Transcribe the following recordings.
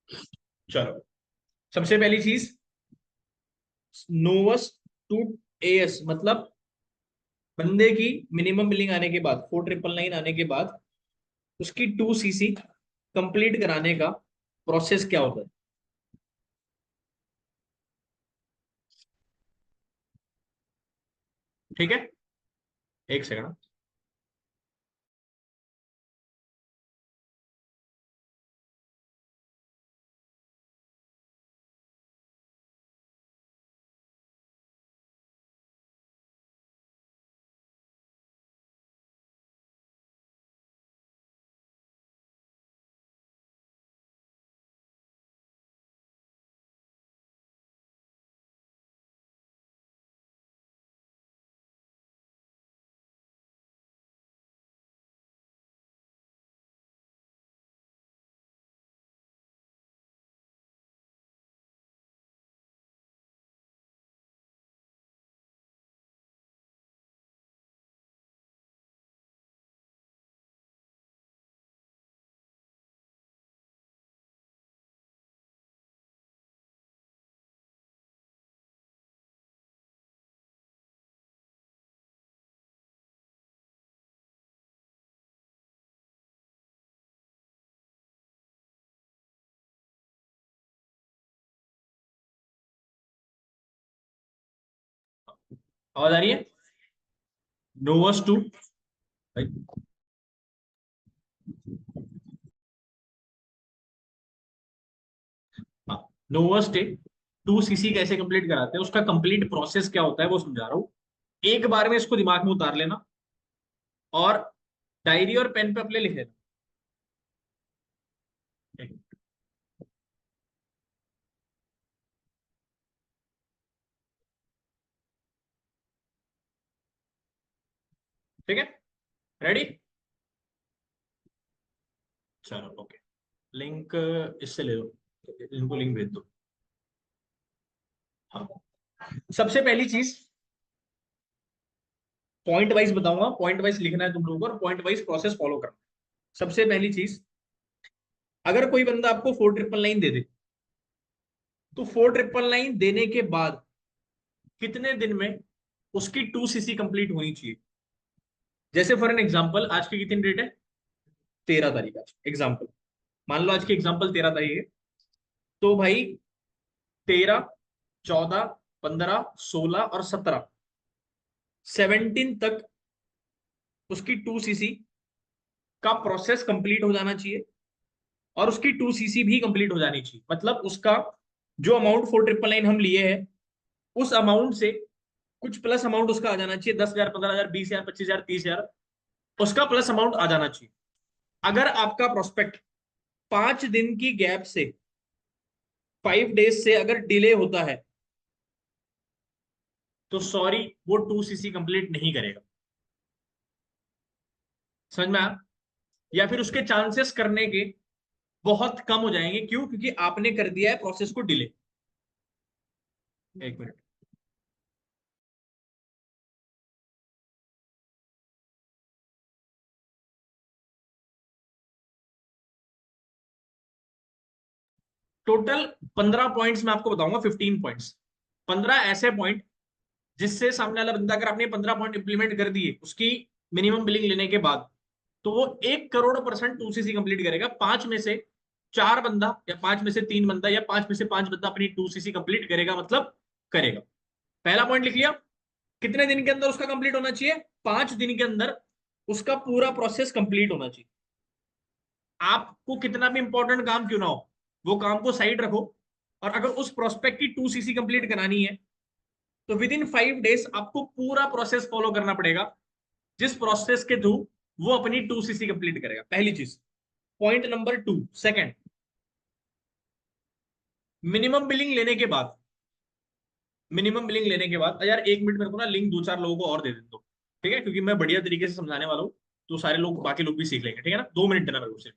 चलो, सबसे पहली चीज, नोवस टू एएस मतलब बंदे की मिनिमम बिलिंग आने के बाद, 4999 आने के बाद उसकी 2 सीसी कंप्लीट कराने का प्रोसेस क्या होता है? ठीक है, एक सेकंड। आवाज आ रही है? नोवस टू, हाँ, नोवस डे 2 सीसी कैसे कंप्लीट कराते हैं, उसका कंप्लीट प्रोसेस क्या होता है वो समझा रहा हूँ। एक बार में इसको दिमाग में उतार लेना और डायरी और पेन पे अपने लिख लेना। ठीक है, रेडी? चलो ओके, लिंक इससे ले लो, इनको लिंक भेज दो। हाँ, सबसे पहली चीज, पॉइंट वाइज बताऊंगा, पॉइंट वाइज लिखना है तुम लोगों को और पॉइंट वाइज प्रोसेस फॉलो करना है। सबसे पहली चीज, अगर कोई बंदा आपको 4999 दे दे, तो 4999 देने के बाद कितने दिन में उसकी 2 सीसी कंप्लीट होनी चाहिए? जैसे फॉर एन एग्जाम्पल, आज की कितनी डेट है? 13 तारीख आज एग्जाम्पल, मान लो आज की एग्जाम्पल 13 तारीख है। तो भाई 13, 14, 15, 16 और 17, 17 तक उसकी 2 सीसी का प्रोसेस कंप्लीट हो जाना चाहिए और उसकी 2 सीसी भी कंप्लीट हो जानी चाहिए। मतलब उसका जो अमाउंट 4999 हम लिए हैं, उस अमाउंट से कुछ प्लस अमाउंट उसका आ जाना चाहिए, 10,000, 15,000, 20,000, 25,000, 30,000, उसका प्लस अमाउंट आ जाना चाहिए। अगर आपका प्रोस्पेक्ट 5 दिन की गैप से, 5 डेज से अगर डिले होता है, तो सॉरी, वो 2 सीसी कंप्लीट नहीं करेगा। समझ में आया? या फिर उसके चांसेस करने के बहुत कम हो जाएंगे। क्यों? क्योंकि आपने कर दिया है प्रोसेस को डिले। एक मिनट। टोटल 15 पॉइंट्स मैं आपको बताऊंगा, 15 पॉइंट्स, 15 ऐसे पॉइंट जिससे सामने वाला बंदा, अगर आपने 15 पॉइंट इंप्लीमेंट कर दिए उसकी मिनिमम बिलिंग लेने के बाद, तो वो 1 करोड़% 2 सीसी कंप्लीट करेगा। 5 में से 4 बंदा या 5 में से 3 बंदा या 5 में से 5 बंदा अपनी 2 सीसी कंप्लीट करेगा, मतलब करेगा। पहला पॉइंट लिख लिया। कितने दिन के अंदर उसका कंप्लीट होना चाहिए? 5 दिन के अंदर उसका पूरा प्रोसेस कंप्लीट होना चाहिए। आपको कितना भी इंपॉर्टेंट काम क्यों ना हो, वो काम को साइड रखो, और अगर उस प्रोस्पेक्ट की 2 सीसी कंप्लीट करानी है, तो विद इन 5 डेज आपको पूरा प्रोसेस फॉलो करना पड़ेगा, जिस प्रोसेस के थ्रू वो अपनी 2 सीसी कंप्लीट करेगा। पहली चीज। Point number 2, second, minimum billing लेने के बाद, मिनिमम बिलिंग लेने के बाद, यार 1 मिनट मेरे को ना लिंक 2-4 लोगों को और दे दो, ठीक है? क्योंकि मैं बढ़िया तरीके से समझाने वाला हूँ, तो सारे लोग, बाकी लोग भी सीख लेंगे, ठीक है ना? 2 मिनट देना मेरे को सिर्फ।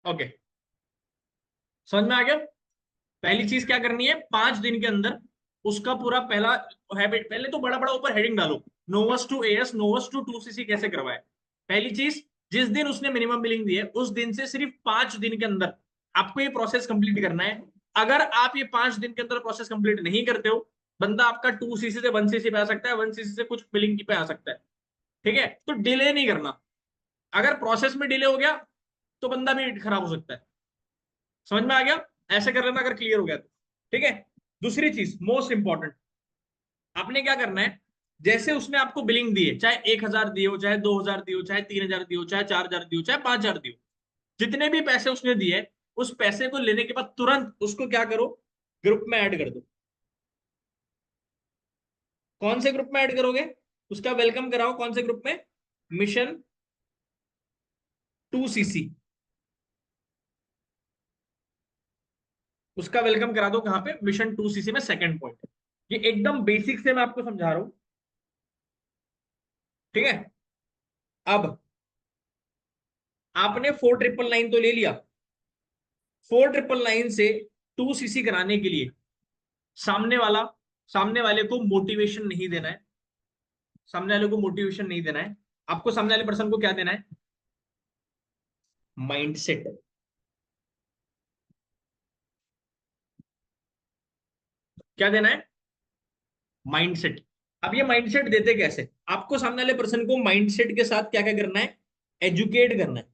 ओके, समझ में आ गया। पहली चीज क्या करनी है, 5 दिन के अंदर उसका पूरा पहला हैबिट, पहले तो बड़ा बड़ा ऊपर हेडिंग डालो, नोवस टू एएस, नोवस टू 2सीसी कैसे करवाए। पहली चीज, जिस दिन उसने मिनिमम बिलिंग दी है उस दिन से सिर्फ 5 दिन के अंदर आपको ये प्रोसेस कंप्लीट करना है। अगर आप ये 5 दिन के अंदर प्रोसेस कंप्लीट नहीं करते हो, बंदा आपका 2सीसी से 1सीसी पे आ सकता है, 1सीसी से कुछ बिलिंग पे आ सकता है। ठीक है, तो डिले नहीं करना। अगर प्रोसेस में डिले हो गया तो बंदा भी खराब हो सकता है। समझ में आ गया, ऐसे कर लेना अगर क्लियर हो गया तो। ठीक है, दूसरी चीज मोस्ट इंपॉर्टेंट, आपने क्या करना है, जैसे उसने आपको बिलिंग दी है, चाहे 1,000 दिए हो, चाहे 2,000 दिए हो, चाहे 3,000 दिए हो, चाहे 4,000 दिए हो, चाहे 5,000 दिए हो, जितने भी पैसे उसने दिए, उस पैसे को लेने के बाद तुरंत उसको क्या करो, ग्रुप में ऐड कर दो। कौन से ग्रुप में ऐड करोगे, उसका वेलकम कराओ, कौन से ग्रुप में, मिशन 2सीसी। उसका वेलकम करा दो कहां पे, मिशन 2सीसी में, सेकंड पॉइंट। ये एकदम बेसिक से मैं आपको समझा रहा हूं। ठीक है, अब आपने 4,999 तो ले लिया, 4,999 से 2सीसी कराने के लिए सामने वाला, सामने वाले को मोटिवेशन नहीं देना है, सामने वाले को मोटिवेशन नहीं देना है। आपको सामने वाले पर्सन को क्या देना है, माइंडसेट। क्या देना है, माइंडसेट। अब ये माइंडसेट देते कैसे, आपको सामने वाले पर्सन को माइंडसेट के साथ क्या क्या करना है, एजुकेट करना है।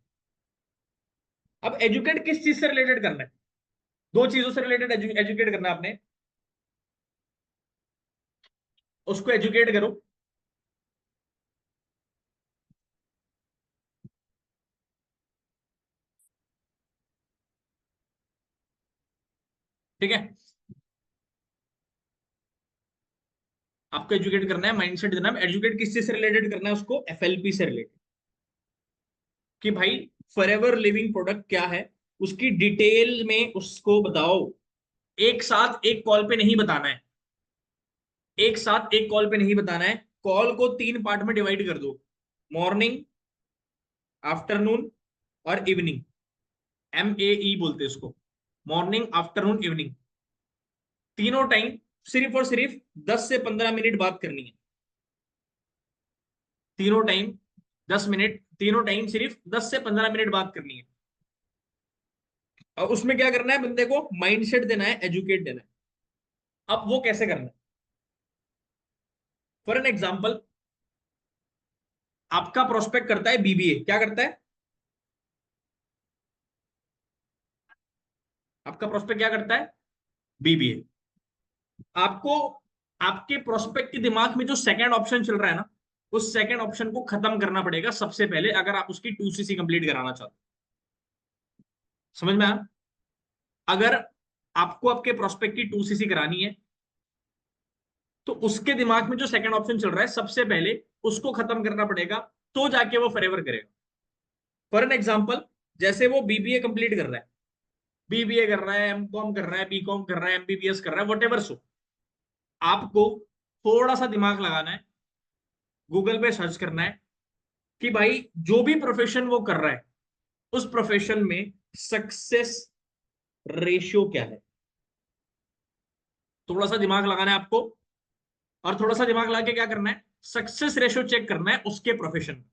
अब एजुकेट किस चीज से रिलेटेड करना है, दो चीजों से रिलेटेड एजुकेट करना है आपने। उसको एजुकेट करो, ठीक है, आपको एजुकेट करना है, माइंडसेट देना है। एजुकेट किस चीज से रिलेटेड करना है उसको, एफएलपी से रिलेटेड, कि भाई फॉरएवर लिविंग प्रोडक्ट क्या है, उसकी डिटेल में उसको बताओ। एक साथ एक कॉल पे नहीं बताना है, एक साथ एक कॉल पे नहीं बताना है, कॉल को 3 पार्ट में डिवाइड कर दो, मॉर्निंग, आफ्टरनून और इवनिंग। MEE बोलते हैं उसको, मॉर्निंग आफ्टरनून इवनिंग। तीनों टाइम सिर्फ और सिर्फ 10 से 15 मिनट बात करनी है। तीनों टाइम 10 मिनट, तीनों टाइम सिर्फ 10 से 15 मिनट बात करनी है। और उसमें क्या करना है, बंदे को माइंडसेट देना है, एजुकेट देना है। अब वो कैसे करना है, फॉर एन एग्जाम्पल, आपका प्रोस्पेक्ट करता है बीबीए, क्या करता है, आपका प्रोस्पेक्ट क्या करता है, बीबीए। आपको आपके प्रोस्पेक्ट के दिमाग में जो सेकंड ऑप्शन चल रहा है ना, उस सेकंड ऑप्शन को खत्म करना पड़ेगा सबसे पहले, अगर आप उसकी 2सीसी कंप्लीट कराना चाहते हो। समझ में आया, अगर आपको आपके प्रोस्पेक्ट की 2सीसी करानी है तो उसके दिमाग में जो सेकंड ऑप्शन चल रहा है सबसे पहले उसको खत्म करना पड़ेगा, तो जाके वो फॉरएवर करेगा। फॉर एन एग्जाम्पल, जैसे वो बीबीए कंप्लीट कर रहा है, बीबीए कर रहा है, एमकॉम कर रहा है, बीकॉम कर रहा है, एमबीबीएस कर रहा है, वट एवर सो, आपको थोड़ा सा दिमाग लगाना है, गूगल पे सर्च करना है कि भाई जो भी प्रोफेशन वो कर रहा है उस प्रोफेशन में सक्सेस रेशियो क्या है। थोड़ा सा दिमाग लगाना है आपको, और थोड़ा सा दिमाग लगा के क्या करना है, सक्सेस रेशियो चेक करना है उसके प्रोफेशन में।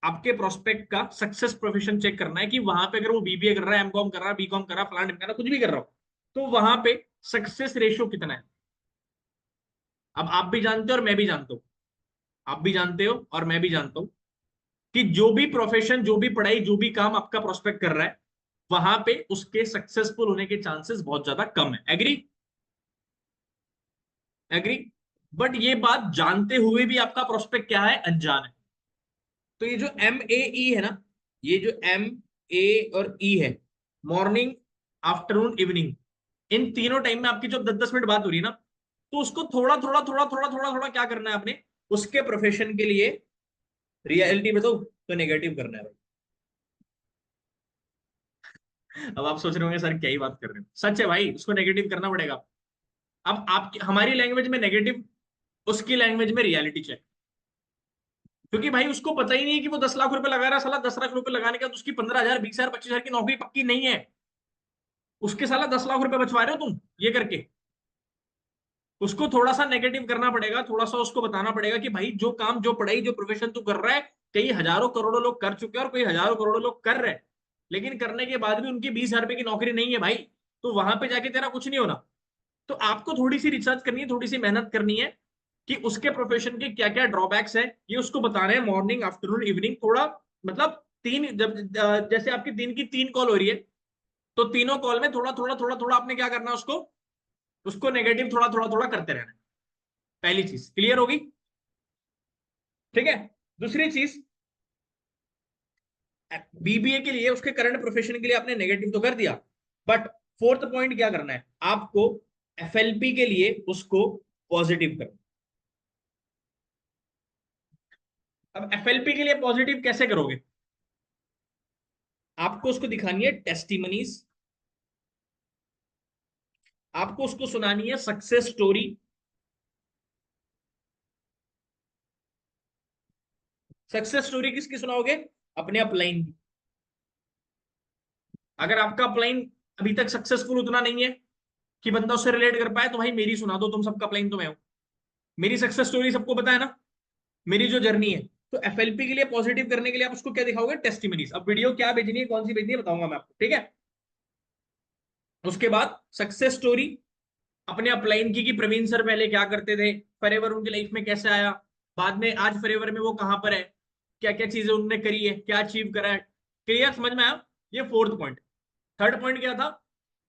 आपके प्रोस्पेक्ट का सक्सेस प्रोफेशन चेक करना है कि वहां पे अगर वो बीबीए कर रहा है, एमकॉम कर रहा है, बीकॉम कर रहा है, फलाना ढिमकाना कुछ भी कर रहा हो, तो वहां पे सक्सेस रेशियो कितना है। अब आप भी जानते हो और मैं भी जानता हूं, आप भी जानते हो और मैं भी जानता हूं कि जो भी प्रोफेशन, जो भी पढ़ाई, जो भी काम आपका प्रोस्पेक्ट कर रहा है, वहां पे उसके सक्सेसफुल होने के चांसेस बहुत ज्यादा कम है। Agree, agree. बट ये बात जानते हुए भी आपका प्रोस्पेक्ट क्या है, अनजान है। तो ये जो MEE है ना, ये जो MA और E है, मॉर्निंग आफ्टरनून इवनिंग, इन तीनों टाइम में आपकी जो 10-10 मिनट बात हो रही है ना, तो उसको थोड़ा थोड़ा थोड़ा थोड़ा थोड़ा थोड़ा क्या करना है आपने, उसके प्रोफेशन के लिए, रियलिटी बताओ तो नेगेटिव करना है भाई। अब आप सोच रहे होंगे सर क्या ही बात कर रहे हैं, सच है भाई, उसको नेगेटिव करना पड़ेगा। अब आपकी हमारी लैंग्वेज में नेगेटिव, उसकी लैंग्वेज में रियलिटी चेक। क्योंकि भाई उसको पता ही नहीं है कि वो 10 लाख रुपए लगा रहा है, साला 10 लाख रुपए लगाने के बाद उसकी 15,000, 20,000, 25,000 की नौकरी पक्की नहीं है। उसके साला 10 लाख रुपए बचवा रहे हो तुम ये करके। उसको थोड़ा सा नेगेटिव करना पड़ेगा, थोड़ा सा उसको बताना पड़ेगा कि भाई जो काम, जो पढ़ाई, जो प्रोफेशन तू कर रहा है, कई हजारों करोड़ों लोग कर चुके हैं और कई हजारों करोड़ों लोग कर रहे हैं, लेकिन करने के बाद भी उनकी 20,000 रुपए की नौकरी नहीं है भाई। तो वहां पे जाके तेरा कुछ नहीं होना। तो आपको थोड़ी सी रिसर्च करनी है, थोड़ी सी मेहनत करनी है कि उसके प्रोफेशन के क्या क्या ड्रॉबैक्स है, ये उसको बताना है। मॉर्निंग, आफ्टरनून, इवनिंग, थोड़ा मतलब तीन, जब जैसे आपकी दिन की 3 कॉल हो रही है, तो तीनों कॉल में थोड़ा थोड़ा थोड़ा थोड़ा आपने क्या करना है, उसको उसको नेगेटिव थोड़ा थोड़ा थोड़ा करते रहना है। पहली चीज क्लियर होगी। ठीक है। दूसरी चीज, बीबीए के लिए, उसके करंट प्रोफेशन के लिए आपने नेगेटिव तो कर दिया, बट फोर्थ पॉइंट क्या करना है आपको, एफएलपी के लिए उसको पॉजिटिव करना। अब एफएलपी के लिए पॉजिटिव कैसे करोगे? आपको उसको दिखानी है टेस्टिमनीज, आपको उसको सुनानी है सक्सेस स्टोरी। सक्सेस स्टोरी किसकी सुनाओगे? अपने अपलाइन की। अगर आपका अपलाइन अभी तक सक्सेसफुल उतना नहीं है कि बंदा उससे रिलेट कर पाए, तो भाई मेरी सुना दो, तुम सबका अपलाइन तो मैं हूं। मेरी सक्सेस स्टोरी सबको पता है ना, मेरी जो जर्नी है। तो एफएलपी के लिए पॉजिटिव करने के लिए आप उसको क्या दिखाओगे? टेस्टिमनीज। अब वीडियो क्या भेजनी है, कौन सी भेजनी है, बताऊंगा मैं आपको, ठीक है। उसके बाद सक्सेस स्टोरी अपने अपलाइन की, कि प्रवीण सर पहले क्या करते थे, फॉरएवर उनकी लाइफ में कैसे आया, बाद में आज फॉरएवर में वो कहां पर है, क्या क्या चीजें उन्होंने करी है, क्या अचीव करा है। क्लियर, समझ में आया? ये फोर्थ पॉइंट। थर्ड पॉइंट क्या था?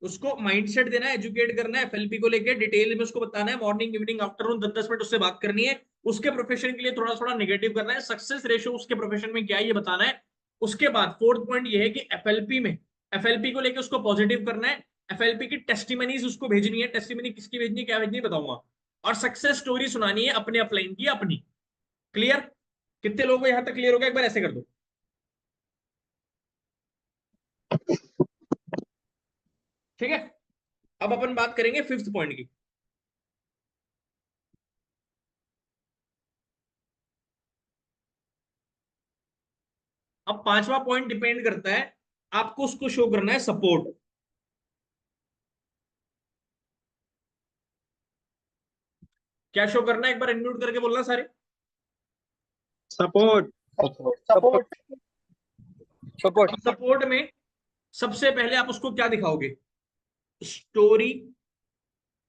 उसको माइंडसेट देना है, एजुकेट करना है एफएलपी को लेके, डिटेल में उसको बताना है, मॉर्निंग, इवनिंग, आफ्टरनून 10-10 मिनट उससे बात करनी है। उसके प्रोफेशन के लिए थोड़ा थोड़ा नेगेटिव करना है, सक्सेस रेशियो उसके प्रोफेशन में क्या है ये बताना है। उसके बाद फोर्थ पॉइंट ये है कि एफएलपी में, एफएलपी को लेकर उसको पॉजिटिव करना है। एफएलपी की टेस्टिमनीज उसको भेजनी है, टेस्टिमनी किसकी भेजनी है, क्या भेजनी है, बताऊंगा। और सक्सेस स्टोरी सुनानी है अपने अपलाइन की, अपनी। क्लियर? कितने लोगों को यहां तक क्लियर हो गया? एक बार ऐसे कर दो। ठीक है। अब अपन बात करेंगे फिफ्थ पॉइंट की। अब पांचवा पॉइंट डिपेंड करता है, आपको उसको शो करना है सपोर्ट। क्या शो करना है, एक बार अनम्यूट करके बोलना सारे। सपोर्ट। Support support support. अब सपोर्ट में सबसे पहले आप उसको क्या दिखाओगे? Story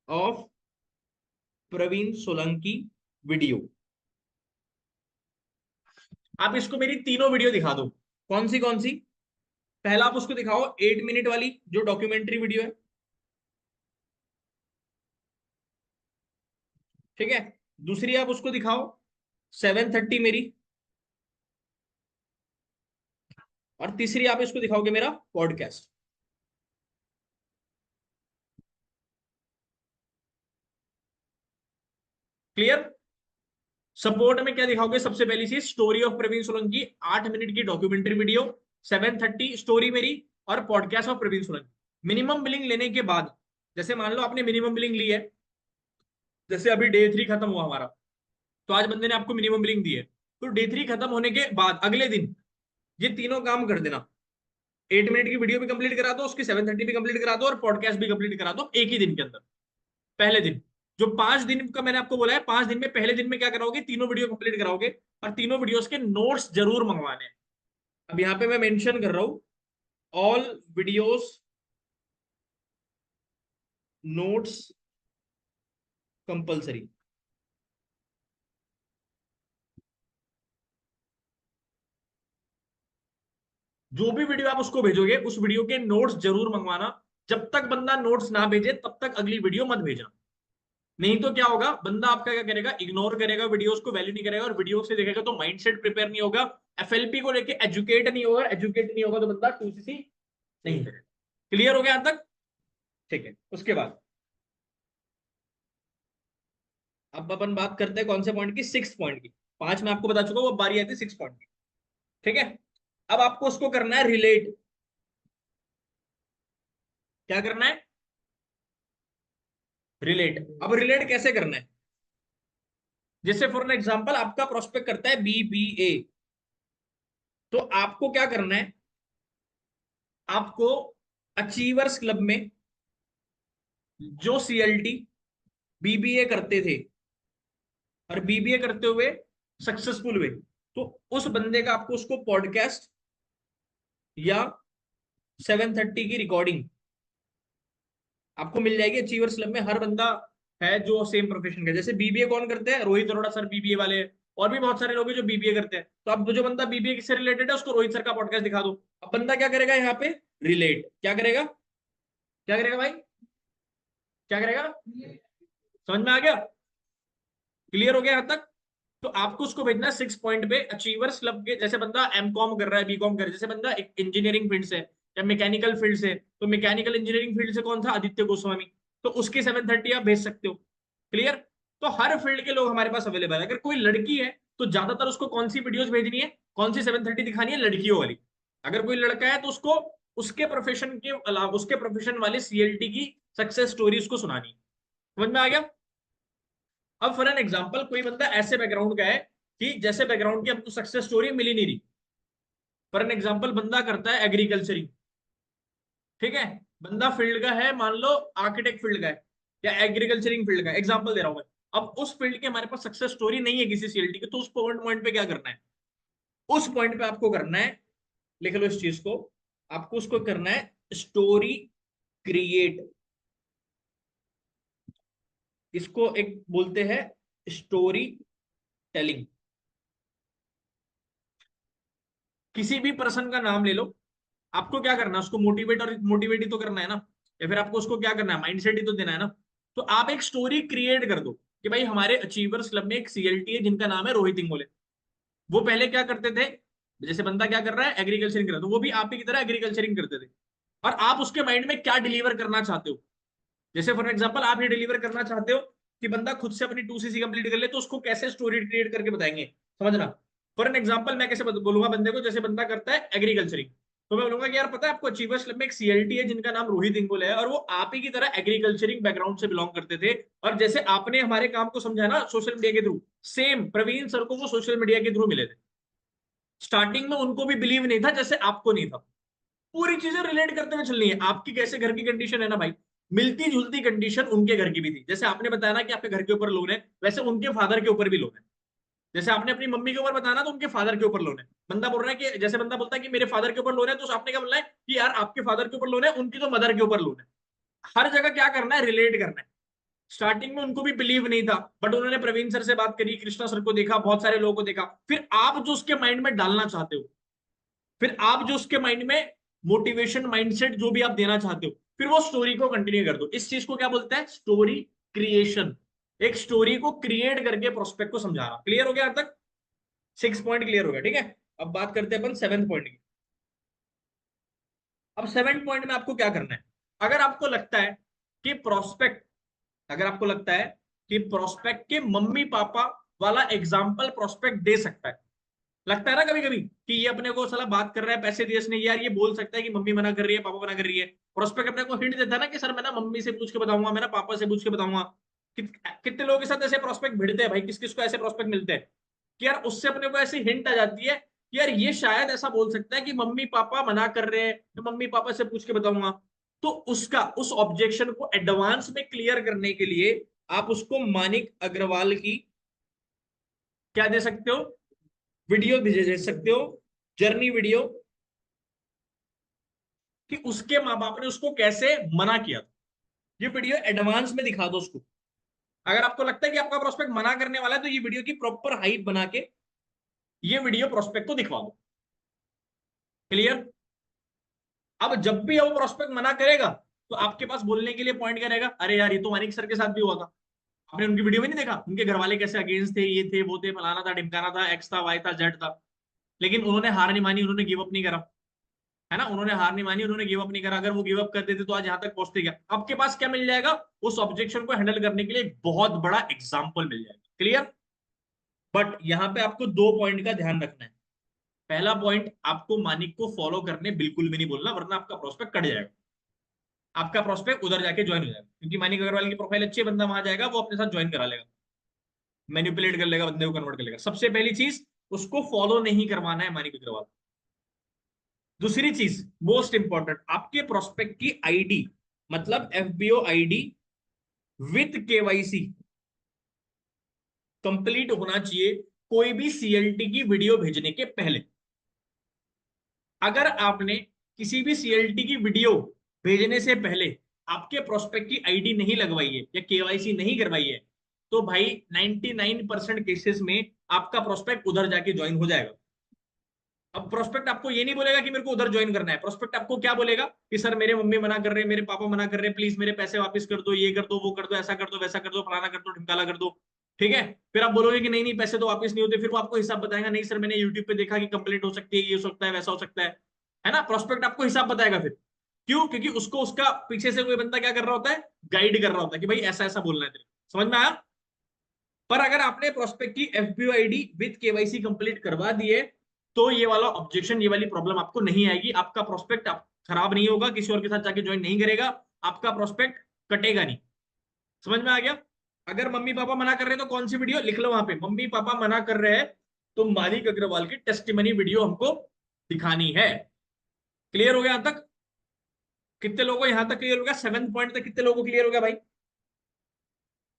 of Praveen Solanki video. आप इसको मेरी तीनों वीडियो दिखा दो। कौन सी कौन सी? पहला आप उसको दिखाओ 8 मिनट वाली जो डॉक्यूमेंट्री वीडियो है, ठीक है। दूसरी आप उसको दिखाओ 7:30 मेरी। और तीसरी आप इसको दिखाओगे मेरा पॉडकास्ट। क्लियर? सपोर्ट में क्या दिखाओगे? सबसे पहली चीज story of Praveen Solanki, 8 minute की डॉक्यूमेंट्री वीडियो। 7:30 स्टोरी मेरी, और podcast of Praveen Solanki. Minimum billing लेने के बाद, जैसे मान लो आपने मिनिमम बिलिंग ली है, जैसे अभी डे 3 खत्म हुआ हमारा, तो आज बंदे ने आपको मिनिमम बिलिंग दी है, तो डे 3 खत्म होने के बाद अगले दिन ये तीनों काम कर देना। 8 मिनट की वीडियो भी कंप्लीट करा दो, उसकी 7:30 भी कंप्लीट करा दो, और पॉडकास्ट भी कंप्लीट करा दो एक ही दिन के अंदर। पहले दिन, जो 5 दिन का मैंने आपको बोला है, 5 दिन में पहले दिन में क्या कराओगे? तीनों वीडियो कंप्लीट कराओगे। और तीनों वीडियोस के नोट्स जरूर मंगवाने हैं। अब यहाँ पे मैं मेंशन कर रहा हूं, ऑल वीडियोस नोट्स कंपलसरी। जो भी वीडियो आप उसको भेजोगे, उस वीडियो के नोट्स जरूर मंगवाना। जब तक बंदा नोट्स ना भेजे तब तक अगली वीडियो मत भेजना। नहीं तो क्या होगा, बंदा आपका क्या करेगा? इग्नोर करेगा, वीडियोस को वैल्यू नहीं करेगा, और वीडियो से देखेगा तो माइंडसेट प्रिपेयर नहीं होगा, एफएलपी को लेके एजुकेट नहीं होगा, एजुकेट नहीं होगा तो बंदा 2सीसी नहीं करेगा। क्लियर हो गया यहां तक? ठीक है। उसके बाद अब अपन बात करते हैं कौन से पॉइंट की? 6 पॉइंट की। 5 मैं आपको बता चुका हूं, अब बारी आती है 6 पॉइंट की। ठीक है। अब आपको उसको करना है रिलेट। क्या करना है? रिलेट। अब रिलेट कैसे करना है? जैसे फॉर एग्जांपल आपका प्रोस्पेक्ट करता है BBA, तो आपको क्या करना है, आपको अचीवर्स क्लब में जो CLT BBA करते थे और BBA करते हुए सक्सेसफुल हुए, तो उस बंदे का आपको उसको पॉडकास्ट या 7:30 की रिकॉर्डिंग आपको मिल जाएगी। अचीवर्स क्लब में हर बंदा है जो सेम प्रोफेशन का, जैसे BBA कौन करते हैं, रोहित अरोड़ा सर BBA वाले हैं, और भी बहुत सारे लोग हैं जो BBA करते हैं। तो अब जो बंदा BBA से रिलेटेड है उसको रोहित सर का पॉडकास्ट दिखा दो। अब बंदा क्या करेगा, यहाँ पे रिलेट क्या करेगा, क्या करेगा भाई, क्या करेगा, समझ में आ गया, क्लियर हो गया यहां तक। तो आपको उसको भेजना है 6 पॉइंट पे अचीवर्स क्लब के। जैसे बंदा M.Com कर रहा है, B.Com कर रहा है, जैसे बंदा एक इंजीनियरिंग फील्ड से या मैकेनिकल फील्ड से, तो मैकेनिकल इंजीनियरिंग फील्ड से कौन था, आदित्य गोस्वामी, तो उसकी 7:30 आप भेज सकते हो। क्लियर। तो हर फील्ड के लोग हमारे पास अवेलेबल है। अगर कोई लड़की है तो ज्यादातर उसको कौन सी वीडियोस भेजनी है, कौन सी 7:30 दिखानी है, लड़कियों वाली। अगर कोई लड़का है तो उसको उसके प्रोफेशन के अलावा उसके प्रोफेशन वाले CLT की सक्सेस स्टोरी उसको सुनानी है। समझ में आ गया। अब फॉर एन एग्जाम्पल कोई बंदा ऐसे बैकग्राउंड का है कि जैसे बैकग्राउंड की हमको सक्सेस स्टोरी मिल ही नहीं रही। फॉर एन एग्जाम्पल बंदा करता है एग्रीकल्चरिंग, ठीक है, बंदा फील्ड का है मान लो आर्किटेक्ट फील्ड का है या एग्रीकल्चरिंग फील्ड का, एग्जाम्पल दे रहा हूं मैं। अब उस फील्ड की हमारे पास सक्सेस स्टोरी नहीं है किसी CLT की, तो उस पॉइंट पे क्या करना है, उस पॉइंट पे आपको करना है, लिख लो इस चीज को, आपको उसको करना है स्टोरी क्रिएट। इसको एक बोलते हैं स्टोरी टेलिंग। किसी भी पर्सन का नाम ले लो, आपको क्या करना है, उसको मोटिवेट ही तो करना है ना, या फिर आपको उसको क्या करना है, माइंडसेट ही तो देना है ना। तो आप एक स्टोरी क्रिएट कर दो कि भाई हमारे अचीवर्स क्लब में एक CLT है जिनका नाम है रोहित इंगोले। वो पहले क्या करते थे, जैसे बंदा क्या कर रहा है, एग्रीकल्चरिंग कर रहा है, तो वो भी आप ही की तरह एग्रीकल्चरिंग करते थे। और आप उसके माइंड में क्या डिलीवर करना चाहते हो, जैसे फॉर एग्जाम्पल आप ये डिलीवर करना चाहते हो कि बंदा खुद से अपनी 2CC कंप्लीट कर ले, तो उसको कैसे स्टोरी क्रिएट करके बताएंगे, समझना। फॉर एन एग्जाम्पल मैं कैसे बोलूंगा बंदे को, जैसे बंदा करता है एग्रीकल्चरिंग, तो मैं बोलूंगा कि यार पता है आपको अचीवर्स क्लब में एक CLT है जिनका नाम रोहित इंगोल है, और वो आप ही की तरह एग्रीकल्चरिंग बैकग्राउंड से बिलोंग करते थे। और जैसे आपने हमारे काम को समझा ना सोशल मीडिया के थ्रू, सेम प्रवीण सर को वो सोशल मीडिया के थ्रू मिले थे। स्टार्टिंग में उनको भी बिलीव नहीं था जैसे आपको नहीं था। पूरी चीजें रिलेट करते हुए चलनी है। आपकी कैसे घर की कंडीशन है ना भाई, मिलती जुलती कंडीशन उनके घर की भी थी। जैसे आपने बताया ना कि आपके घर के ऊपर लोन है, वैसे उनके फादर के ऊपर भी लोन है। जैसे आपने अपनी मम्मी के ऊपर बताया ना, तो उनके फादर के ऊपर लोन है। बंदा बोल रहा है कि जैसे बंदा बोलता है कि मेरे फादर के ऊपर लोन है, तो आपने क्या बोलना है कि यार आपके फादर के ऊपर लोन है, उनकी तो मदर के ऊपर लोन है। हर जगह क्या करना है, रिलेट करना है। स्टार्टिंग में उनको भी बिलीव नहीं था, बट उन्होंने प्रवीण सर से बात करी, कृष्णा सर को देखा, बहुत सारे लोगों को देखा, फिर आप जो उसके माइंड में डालना चाहते हो, फिर आप जो उसके माइंड में मोटिवेशन माइंडसेट जो भी आप देना चाहते हो, फिर वो स्टोरी को कंटिन्यू कर दो। इस चीज को क्या बोलते हैं, स्टोरी क्रिएशन। एक स्टोरी को क्रिएट करके प्रोस्पेक्ट को समझाना। क्लियर हो गया अब तक, 6 पॉइंट क्लियर हो गया, ठीक है। अब बात करते हैं अपन 7th पॉइंट की। अब 7th पॉइंट में आपको क्या करना है, अगर आपको लगता है कि प्रोस्पेक्ट अगर आपको लगता है कि प्रोस्पेक्ट के मम्मी पापा वाला एग्जाम्पल प्रोस्पेक्ट दे सकता है, लगता है ना कभी कभी कि ये अपने को साला बात कर रहा है पैसे दिए इसने, यार ये बोल सकता है कि मम्मी मना कर रही है, पापा मना कर रही है। प्रोस्पेक्ट अपने को हिंट देता है ना कि सर मैं ना मम्मी से पूछ के बताऊंगा, मैं ना पापा से पूछ के बताऊंगा। कितने लोगों के साथ ऐसे प्रोस्पेक्ट भिड़ते हैं भाई, किस किस को ऐसे प्रोस्पेक्ट मिलते हैं कि यार उससे अपने को ऐसी हिंट आ जाती है कि यार ये शायद ऐसा बोल सकता है कि मम्मी पापा मना कर रहे हैं, मैं मम्मी पापा से पूछ के बताऊंगा। तो उस ऑब्जेक्शन को एडवांस में क्लियर करने के लिए आप उसको मानिक अग्रवाल की क्या दे सकते हो, वीडियो भेज सकते हो, जर्नी वीडियो, कि उसके माँ बाप ने उसको कैसे मना किया था। ये वीडियो एडवांस में दिखा दो उसको। अगर आपको लगता है कि आपका प्रोस्पेक्ट मना करने वाला है, तो ये वीडियो की प्रॉपर हाइप बना के ये वीडियो प्रोस्पेक्ट को दिखवा दो। क्लियर। अब जब भी वो प्रोस्पेक्ट मना करेगा, तो आपके पास बोलने के लिए पॉइंट क्या रहेगा, अरे यार ये तो मानिक सर के साथ भी हुआ था, आपने उनकी वीडियो में नहीं देखा, उनके घर वाले कैसे अगेंस्ट थे, ये थे वो थे, फलाना था ढिमकाना था, एक्स था वाई था जेड था, लेकिन उन्होंने हार नहीं मानी, उन्होंने गिव अप नहीं करा, है ना, उन्होंने हार नहीं मानी, उन्होंने गिव अप नहीं करा। अगर वो गिव अप कर देते तो आज यहां तक पहुंचते क्या। आपके पास क्या मिल जाएगा, उस ऑब्जेक्शन को हैंडल करने के लिए एक बहुत बड़ा एग्जाम्पल मिल जाएगा। क्लियर। बट यहां पे आपको 2 पॉइंट का ध्यान रखना है। पहला पॉइंट, आपको मानिक को फॉलो करने बिल्कुल भी नहीं बोलना, वरना आपका प्रोस्पेक्ट कट जाएगा, आपका प्रोस्पेक्ट उधर जाके ज्वाइन हो जाएगा, क्योंकि मानिक अग्रवाल की प्रोफाइल अच्छी है, बंदा वहां जाएगा वो अपने साथ ज्वाइन करा लेगा। मैनिपुलेट कर लेगा, बंदे को कन्वर्ट कर लेगा। सबसे पहली चीज, उसको फॉलो नहीं करवाना है मानिक अग्रवाल। दूसरी चीज मोस्ट इंपॉर्टेंट, आपके प्रोस्पेक्ट की आईडी, मतलब FBO ID with KYC complete होना चाहिए कोई भी सीएलटी की वीडियो भेजने के पहले। अगर आपने किसी भी सीएलटी की वीडियो भेजने से पहले आपके प्रोस्पेक्ट की आईडी नहीं लगवाई है या केवाईसी नहीं करवाई है, तो भाई 99% केसेस में आपका प्रोस्पेक्ट उधर जाके ज्वाइन हो जाएगा। अब प्रोस्पेक्ट आपको ये नहीं बोलेगा कि मेरे को उधर ज्वाइन करना है, प्रोस्पेक्ट आपको क्या बोलेगा कि सर मेरे मम्मी मना कर रहे हैं, मेरे पापा मना कर रहे हैं, प्लीज मेरे पैसे वापस कर दो, ये कर दो, वो कर दो, ऐसा कर दो, वैसा कर दो, फलाना कर दो, ढिमकाला कर दो। ठीक है, फिर आप बोलोगे कि नहीं नहीं पैसे तो वापस नहीं होते, फिर वो आपको हिसाब बताएगा, नहीं सर मैंने यूट्यूब पे देखा कि कंप्लीट हो सकती है, ये हो सकता है, वैसा हो सकता है ना। प्रोस्पेक्ट आपको हिसाब बताएगा फिर। क्यों? क्योंकि उसको उसका पीछे से कोई बंदा क्या कर रहा होता है, गाइड कर रहा होता है कि भाई ऐसा ऐसा बोलना है तेरे। समझ में आया? पर अगर आपने प्रोस्पेक्ट की FBO ID with KYC complete करवा दिए, तो ये वाला ऑब्जेक्शन, ये वाली प्रॉब्लम आपको नहीं आएगी। आपका प्रोस्पेक्ट खराब नहीं होगा, किसी और के साथ जाके ज्वाइन नहीं करेगा, आपका प्रोस्पेक्ट कटेगा नहीं। समझ में आ गया? अगर मम्मी पापा मना कर रहे हैं तो कौन सी वीडियो लिख लो वहां पे, मम्मी पापा मना कर रहे हैं तो मानिक अग्रवाल की टेस्टिमनी वीडियो हमको दिखानी है। क्लियर हो गया यहां तक? कितने लोगों को यहां तक क्लियर हो गया? 7th पॉइंट तक कितने लोगों को क्लियर हो गया भाई?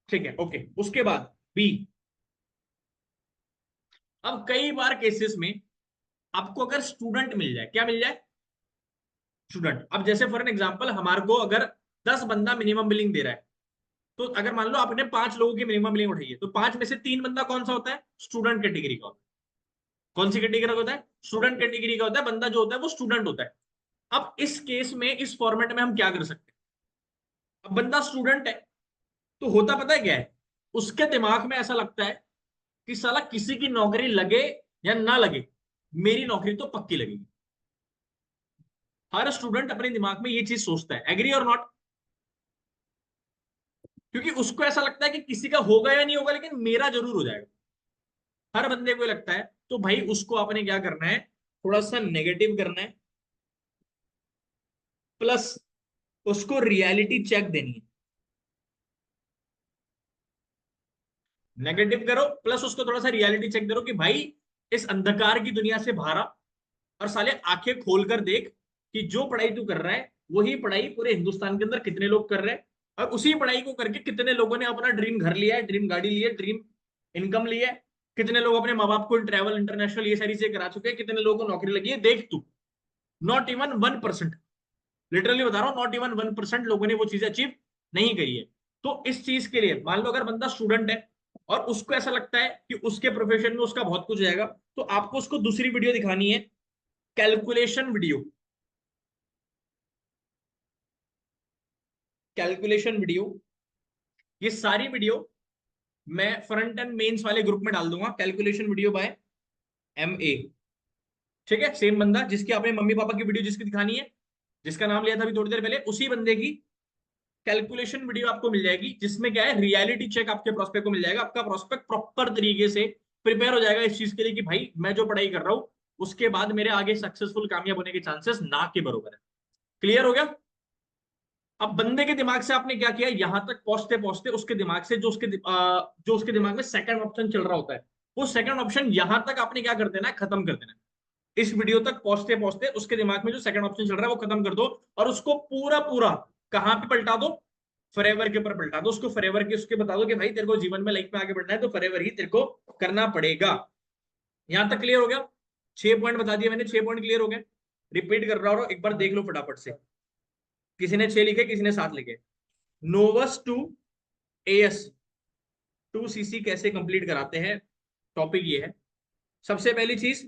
ठीक है, ओके। उसके बाद बी, अब कई बार केसेस में आपको अगर स्टूडेंट मिल जाए, क्या मिल जाए? स्टूडेंट। अब जैसे फॉर एन एग्जांपल हमारे को अगर 10 बंदा मिनिमम बिलिंग दे रहा है, तो अगर मान लो आपने 5 लोगों की मिनिमम बिलिंग उठाई है, तो 5 में से 3 बंदा कौन सा होता है? स्टूडेंट कैटेगरी का होता है। कौन सी कैटेगरी का होता है? स्टूडेंट कैटेगरी का होता है। बंदा जो होता है वो स्टूडेंट होता है। अब इस केस में, इस फॉर्मेट में हम क्या कर सकते हैं? अब बंदा स्टूडेंट है, तो होता पता है क्या है, उसके दिमाग में ऐसा लगता है कि साला किसी की नौकरी लगे या ना लगे, मेरी नौकरी तो पक्की लगेगी। हर स्टूडेंट अपने दिमाग में ये चीज सोचता है, एग्री और नॉट? क्योंकि उसको ऐसा लगता है कि किसी का होगा या नहीं होगा, लेकिन मेरा जरूर हो जाएगा। हर बंदे को लगता है। तो भाई उसको आपने क्या करना है, थोड़ा सा नेगेटिव करना है, प्लस उसको रियलिटी चेक देनी है। नेगेटिव करो प्लस उसको थोड़ा सा रियलिटी चेक दे कि भाई इस अंधकार की दुनिया से बाहर आ, और साले आंखें खोलकर देख कि जो पढ़ाई तू कर रहा है वही पढ़ाई पूरे हिंदुस्तान के अंदर कितने लोग कर रहे हैं, और उसी पढ़ाई को करके कितने लोगों ने अपना ड्रीम घर लिया है, ड्रीम गाड़ी ली है, ड्रीम इनकम ली है, कितने लोग अपने माँ बाप को ट्रैवल इंटरनेशनल ये सारी चीजें करा चुके हैं, कितने लोगों को नौकरी लगी है, देख तू। नॉट इवन 1%, लिटरली बता रहा हूं, नॉट इवन 1% लोगों ने वो चीजें अचीव नहीं करी है। तो इस चीज के लिए मान लो अगर बंदा स्टूडेंट है और उसको ऐसा लगता है कि उसके प्रोफेशन में उसका बहुत कुछ जाएगा, तो आपको उसको दूसरी वीडियो दिखानी है, कैलकुलेशन वीडियो। कैलकुलेशन वीडियो, ये सारी वीडियो मैं फ्रंट एंड मेंस वाले ग्रुप में डाल दूंगा। Calculation video by MA। ठीक है, सेम बंदा जिसकी आपने मम्मी पापा की वीडियो जिसकी दिखानी है, जिसका नाम लिया था अभी थोड़ी देर पहले, उसी बंदे की कैलकुलेशन वीडियो आपको मिल जाएगी, जिसमें क्या है, रियलिटी चेक आपके प्रोस्पेक्ट को मिल जाएगा। आपका प्रोस्पेक्ट प्रॉपर तरीके से प्रिपेयर हो जाएगा इस चीज के लिए कि भाई मैं जो पढ़ाई कर रहा हूं उसके बाद मेरे आगे सक्सेसफुल कामयाब होने के चांसेस ना के बराबर है। क्लियर हो गया? अब बंदे के दिमाग से आपने क्या किया, यहां तक पहुंचते पहुंचते उसके दिमाग से जो उसके दिमाग में सेकंड ऑप्शन चल रहा होता है, वो सेकंड ऑप्शन यहां तक आपने क्या कर देना है, खत्म कर देना है। इस वीडियो तक पहुंचते पहुंचते उसके दिमाग में जो सेकंड ऑप्शन चल रहा है वो खत्म कर दो, और उसको पूरा पूरा कहां पे पलटा दो, फॉरएवर के ऊपर पलटा दो। उसको फॉरएवर के उसके बता दो कि भाई तेरे को जीवन में लाइफ में आगे बढ़ना है तो फॉरएवर ही तेरे को करना पड़ेगा। यहां तक क्लियर हो गया? 6 पॉइंट बता दिए मैंने, 6 पॉइंट क्लियर हो गए। रिपीट कर रहा हूं, एक बार देख लो फटाफट से। किसी ने 6 लिखे, किसी ने 7 लिखे। नोवस टू AS 2CC कैसे कंप्लीट कराते हैं, टॉपिक ये है। सबसे पहली चीज,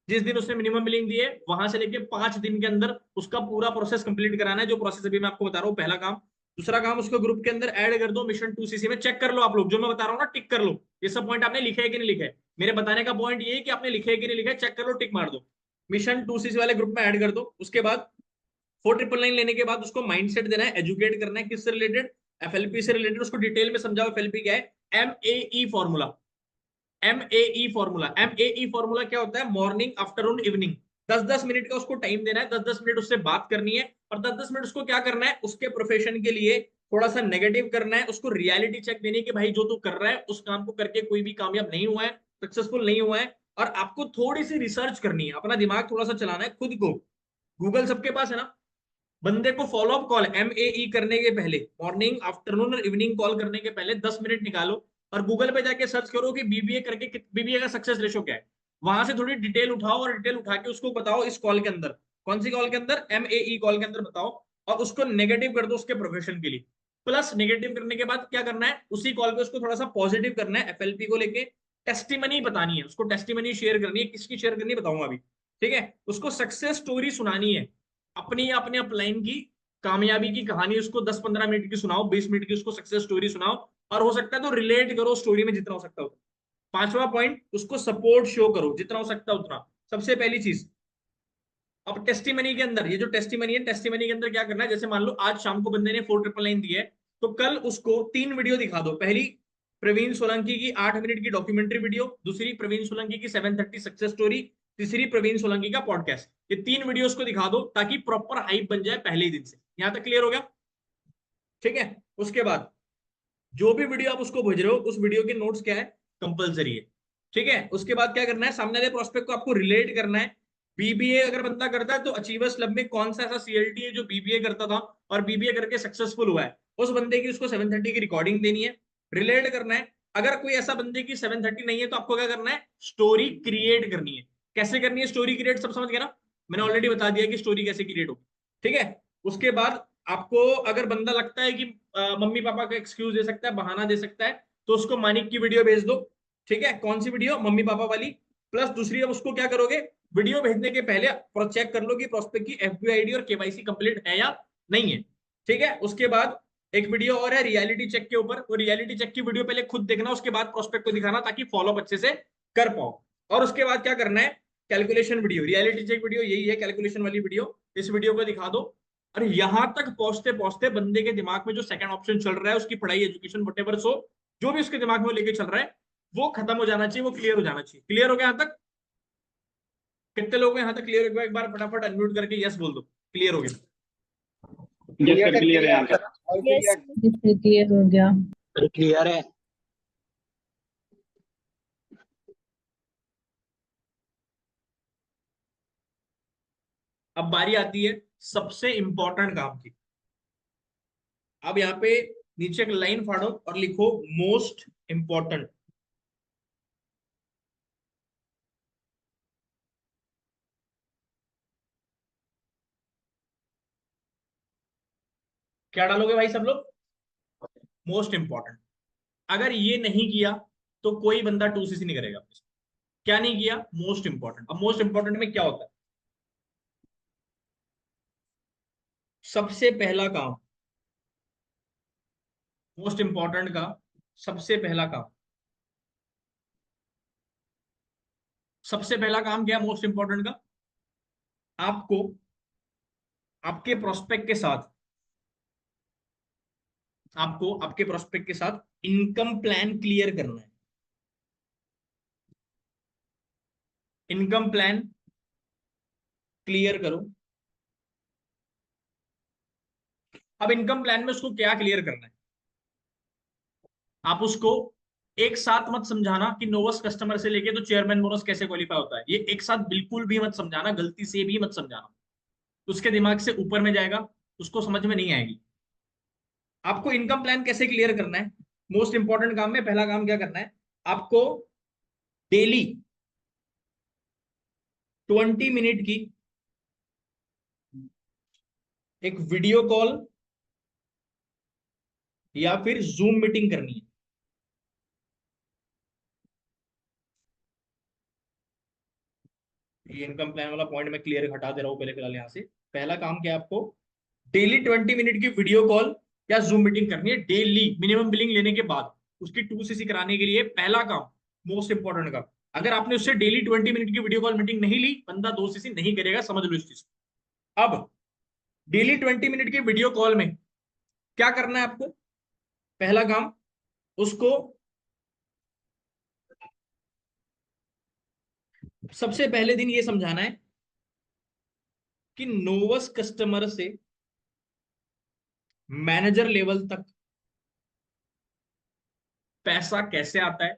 जिस दिन उसने मिनिमम बिलिंग दी है वहां से लेके 5 दिन के अंदर उसका पूरा प्रोसेस कंप्लीट कराना है, जो प्रोसेस अभी मैं आपको बता रहा हूँ, पहला काम। दूसरा काम, उसको ग्रुप के अंदर ऐड कर दो मिशन 2CC में। चेक कर लो आप लोग, जो मैं बता रहा हूँ ना, टिक कर लो। ये सब पॉइंट आपने लिखे है कि नहीं लिखे? मेरे बताने का पॉइंट ये है कि आपने लिखे है कि नहीं लिखे, चेक कर लो, टिक मार दो। मिशन 2CC वाले ग्रुप में ऐड कर दो। उसके बाद 4999 लेने के बाद उसको माइंडसेट देना है, एजुकेट करना है, किससे रिलेटेड, FLP से रिलेटेड। उसको डिटेल में समझाओ FLP क्या है। MAE formula, MAE formula, MAE formula क्या होता है, मॉर्निंग आफ्टरनून इवनिंग। 10-10 मिनट का उसको टाइम देना है, 10-10 मिनट उससे बात करनी है, और 10-10 मिनट उसको क्या करना है, उसके प्रोफेशन के लिए थोड़ा सा नेगेटिव करना है, उसको रियलिटी चेक देनी है कि भाई जो तू कर रहा है उस काम को करके कोई भी कामयाब नहीं हुआ है, सक्सेसफुल नहीं हुआ है। और आपको थोड़ी सी रिसर्च करनी है, अपना दिमाग थोड़ा सा चलाना है खुद को। गूगल सबके पास है ना। बंदे को फॉलो अप कॉल MAE करने के पहले, मॉर्निंग आफ्टरनून और इवनिंग कॉल करने के पहले 10 मिनट निकालो और गूगल पे जाके सर्च करो कि बीबीए करके बीबीए का सक्सेस रेशो क्या है। वहां से थोड़ी डिटेल उठाओ और डिटेल उठा के उसको बताओ इस कॉल के अंदर। कौन सी कॉल के अंदर? MAE कॉल के अंदर बताओ। और उसको नेगेटिव कर दो उसके प्रोफेशन के लिए। प्लस नेगेटिव करने के बाद क्या करना है, उसी कॉल पे उसको थोड़ा सा पॉजिटिव करना है FLP को लेके। टेस्टिमनी बतानी है उसको, टेस्टिमनी शेयर करनी है। किसकी शेयर करनी है बताऊंगा अभी। ठीक है, उसको सक्सेस स्टोरी सुनानी है, अपनी या अपने अपलाइन की कामयाबी की कहानी। उसको 10-15 मिनट की सुनाओ, 20 मिनट की उसको सक्सेस स्टोरी सुनाओ। और हो सकता है तो रिलेट करो स्टोरी में जितना हो सकता है उतना। पांचवा पॉइंट, उसको सपोर्ट शो करो जितना हो सकता है उतना। सबसे पहली चीज। अब टेस्टिमनी के अंदर, ये जो टेस्टिमनी है, टेस्टिमनी के अंदर क्या करना है, जैसे मान लो आज शाम को बंदे ने 4999 दी है, तो कल उसको 3 वीडियो दिखा दो। पहली प्रवीण सोलंकी की 8 मिनट की डॉक्यूमेंट्री वीडियो, दूसरी प्रवीण सोलंकी की 730 सक्सेस स्टोरी, तीसरी प्रवीण सोलंकी का पॉडकास्ट। ये 3 वीडियो उसको दिखा दो ताकि प्रॉपर हाइप बन जाए पहले ही दिन से। यहां तक क्लियर हो गया? ठीक है। उसके बाद जो भी वीडियो आप उसको भेज रहे हो, उस वीडियो के नोट्स क्या है, कंपलसरी है। ठीक है। उसके बाद क्या करना है, सामने वाले प्रोस्पेक्ट को आपको रिलेट करना है। बीबीए अगर बंदा करता है तो अचीवर्स क्लब में कौन सा ऐसा CLT है जो बीबीए करता था और बीबीए करके सक्सेसफुल हुआ है, उस बंदे की उसको 730 की रिकॉर्डिंग देनी है, रिलेट करना है। अगर कोई ऐसा बंदे की 730 नहीं है तो आपको क्या करना है, स्टोरी क्रिएट करनी है। कैसे करनी है स्टोरी क्रिएट, सब समझ गए ना? मैंने ऑलरेडी बता दिया कि स्टोरी कैसे क्रिएट होगी। ठीक है। उसके बाद आपको अगर बंदा लगता है कि मम्मी पापा का एक्सक्यूज दे सकता है, बहाना दे सकता है, तो उसको मानिक की वीडियो भेज दो। ठीक है। कौन सी वीडियो? मम्मी पापा वाली। प्लस दूसरी, अब उसको क्या करोगे, वीडियो भेजने के पहले चेक कर लो कि प्रोस्पेक्ट की FBI ID और KYC कंप्लीट है या नहीं है। ठीक है। उसके बाद एक वीडियो और है रियलिटी चेक के ऊपर, वो रियलिटी चेक की वीडियो पहले खुद देखना, उसके बाद प्रोस्पेक्ट को दिखाना ताकि फॉलोअप अच्छे से कर पाओ। और उसके बाद क्या करना है, calculation video, reality check video यही है, कैलकुलेशन वाली वीडियो, इस वीडियो को दिखा दो। और यहां तक पहुंचते पहुंचते बंदे के दिमाग में जो सेकंड ऑप्शन चल रहा है, उसकी पढ़ाई, एजुकेशन, वटेवर सो, जो भी उसके दिमाग में लेके चल रहा है, वो खत्म हो जाना चाहिए, वो क्लियर हो जाना चाहिए। क्लियर हो गया यहां तक? कितने लोग हैं यहां तक क्लियर हो गया? एक बार फटाफट अनम्यूट करके यस बोल दो, क्लियर हो गया। यस सर, क्लियर है यहाँ सर, तक। क्लियर। क्लियर हो गया। क्लियर है। अब बारी आती है सबसे इंपॉर्टेंट काम की। अब यहाँ पे नीचे एक लाइन फाड़ो और लिखो मोस्ट इंपॉर्टेंट। क्या डालोगे भाई सब लोग? Most important. अगर ये नहीं किया तो कोई बंदा 2CC नहीं करेगा। क्या नहीं किया? Most important. अब मोस्ट इंपॉर्टेंट में क्या होता है? सबसे पहला काम, मोस्ट इंपॉर्टेंट का सबसे पहला काम, सबसे पहला काम क्या है मोस्ट इंपॉर्टेंट का? आपको आपके प्रोस्पेक्ट के साथ, आपको आपके प्रोस्पेक्ट के साथ इनकम प्लान क्लियर करना है। इनकम प्लान क्लियर करो। अब इनकम प्लान में उसको क्या क्लियर करना है, आप उसको एक साथ मत समझाना कि नोवस कस्टमर से लेके तो चेयरमैन बोनस कैसे क्वालिफाई होता है। ये एक साथ बिल्कुल भी मत समझाना, गलती से भी मत समझाना। उसके दिमाग से ऊपर में जाएगा, उसको समझ में नहीं आएगी। आपको इनकम प्लान कैसे क्लियर करना है, मोस्ट इंपॉर्टेंट काम में पहला काम क्या करना है, आपको डेली 20 मिनट की एक वीडियो कॉल या फिर जूम मीटिंग करनी है। ये इनकम प्लान वाला पॉइंट मैं क्लियर हटा दे रहा हूं पहले फिलहाल यहां से। पहला काम क्या है, आपको डेली 20 मिनट की वीडियो कॉल या जूम मीटिंग करनी है डेली, मिनिमम बिलिंग लेने के बाद। उसकी 2CC कराने के लिए पहला काम, मोस्ट इंपॉर्टेंट काम। अगर आपने उससे डेली 20 मिनट की वीडियो कॉल मीटिंग नहीं ली, बंदा 2CC नहीं करेगा, समझ लो इस चीज को। अब डेली 20 मिनट की वीडियो कॉल में क्या करना है आपको, पहला काम, उसको सबसे पहले दिन ये समझाना है कि नोवस कस्टमर से मैनेजर लेवल तक पैसा कैसे आता है,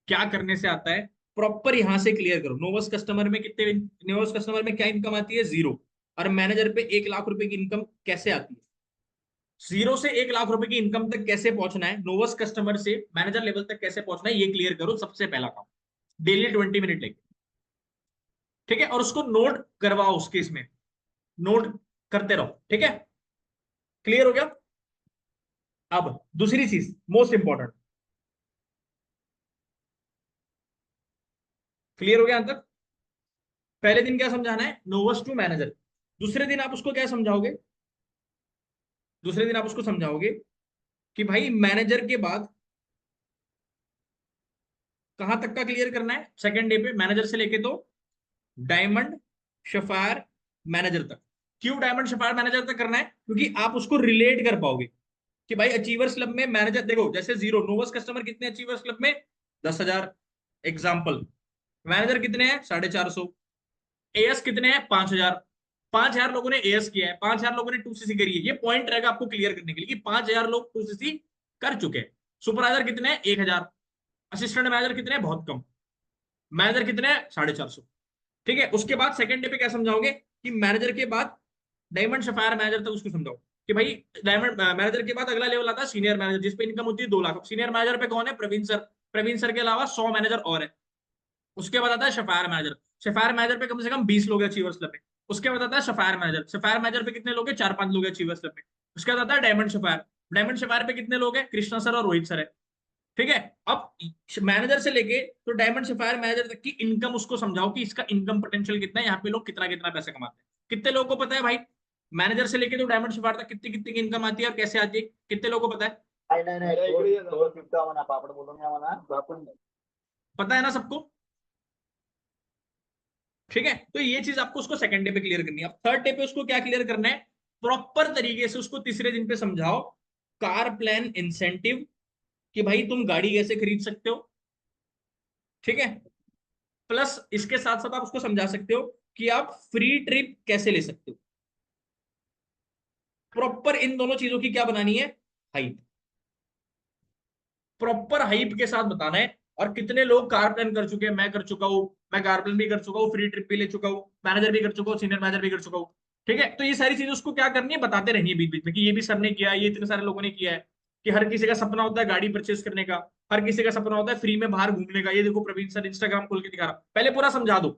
क्या करने से आता है, प्रॉपर यहां से क्लियर करो। नोवस कस्टमर में कितने, नोवस कस्टमर में क्या इनकम आती है, 0। और मैनेजर पे 1 लाख रुपए की इनकम कैसे आती है, 0 से 1 लाख रुपए की इनकम तक कैसे पहुंचना है, नोवस कस्टमर से मैनेजर लेवल तक कैसे पहुंचना है, ये क्लियर करो। सबसे पहला काम, डेली 20 मिनट लेके, ठीक है, और उसको नोट करवाओ, उसके इसमें नोट करते रहो, ठीक है। क्लियर हो गया। अब दूसरी चीज मोस्ट इंपॉर्टेंट, क्लियर हो गया अंत तक। पहले दिन क्या समझाना है, नोवस टू मैनेजर। दूसरे दिन आप उसको क्या समझाओगे, दूसरे दिन आप उसको समझाओगे कि भाई मैनेजर के बाद कहां तक का क्लियर करना है, सेकंड डे पे मैनेजर से लेके तो डायमंड शफायर मैनेजर तक। क्यों डायमंड शफायर मैनेजर तक करना है, क्योंकि आप उसको रिलेट कर पाओगे कि भाई अचीवर्स क्लब में मैनेजर, देखो जैसे 0 नोवस कस्टमर कितने अचीवर्स क्लब में, 10,000 एग्जाम्पल, मैनेजर कितने हैं, 450, एएस कितने हैं, 5,000। 5,000 लोगों ने एएस किया है, 5,000 लोगों ने 2सीसी करी है। ये पॉइंट रहेगा आपको क्लियर करने के लिए कि 5,000 लोग 2सीसी कर चुके हैं। सुपरवाइजर कितने हैं, 1,000। असिस्टेंट मैनेजर कितने हैं, बहुत कम। मैनेजर कितने हैं, 450। ठीक है, उसके बाद सेकंड डे पे क्या समझाओगे कि मैनेजर के बाद डायमंड सफायर मैनेजर तक उसको समझाओ कि भाई डायमंड मैनेजर के बाद अगला लेवल आता है सीनियर मैनेजर, जिसपे इनकम होती है 2 लाख। सीनियर मैनेजर पे कौन है, प्रवीण सर। प्रवीण सर के अलावा 100 मैनेजर और है। उसके बाद आता है सफायर मैनेजर। सफायर मैनेजर पे कम से कम 20 लोग हैं अचीवर्स क्लब में। उसके बाद आता है सफायर मैनेजर। सफायर मैनेजर पे कितने लोग हैं, 4-5 लोग हैं अचीवर्स क्लब में। उसके बाद आता है डायमंड सफायर। डायमंड सफायर पे कितने लोग हैं, कृष्णा सर और रोहित सर है। ठीक है, अब मैनेजर से लेके तो डायमंड सफायर मैनेजर तक की इनकम उसको समझाओ कि इसका इनकम पोटेंशियल कितना है, यहाँ पे लोग कितना कितना पैसा कमाते हैं। कितने लोगों को पता है भाई, मैनेजर से लेके तो डायमंड सफायर तक कितनी कितनी की इनकम आती है और कैसे आती है, कितने लोगों को पता है, नाही नाही नाही तो चिपका म्हणा पापड बोलून घ्या म्हणा आपण पता है ना सबको। ठीक है, तो ये चीज आपको उसको सेकंड डे पे क्लियर करनी है। अब थर्ड डे पे उसको क्या क्लियर करना है, प्रॉपर तरीके से उसको तीसरे दिन पे समझाओ कार प्लान इंसेंटिव, कि भाई तुम गाड़ी कैसे खरीद सकते हो। ठीक है, प्लस इसके साथ साथ आप उसको समझा सकते हो कि आप फ्री ट्रिप कैसे ले सकते हो। प्रॉपर इन दोनों चीजों की क्या बनानी है, हाइप। प्रॉपर हाइप के साथ बताना है। और कितने लोग कार प्लान कर चुके हैं, मैं कर चुका हूं, मैं कार प्लान भी कर चुका हूँ, फ्री ट्रिप भी ले चुका हूँ, मैनेजर भी कर चुका हूँ, सीनियर मैनेजर भी कर चुका हूँ। ठीक है, तो ये सारी चीजें उसको क्या करनी है, बताते रहनी है बीच बीच में कि ये भी सर ने किया है, ये इतने सारे लोगों ने किया है। कि हर किसी का सपना होता है गाड़ी परचेज करने का, हर किसी का सपना होता है फ्री में बाहर घूमने का। ये देखो प्रवीण सर इंस्टाग्राम खोल के दिखा रहा, पहले पूरा समझा दो।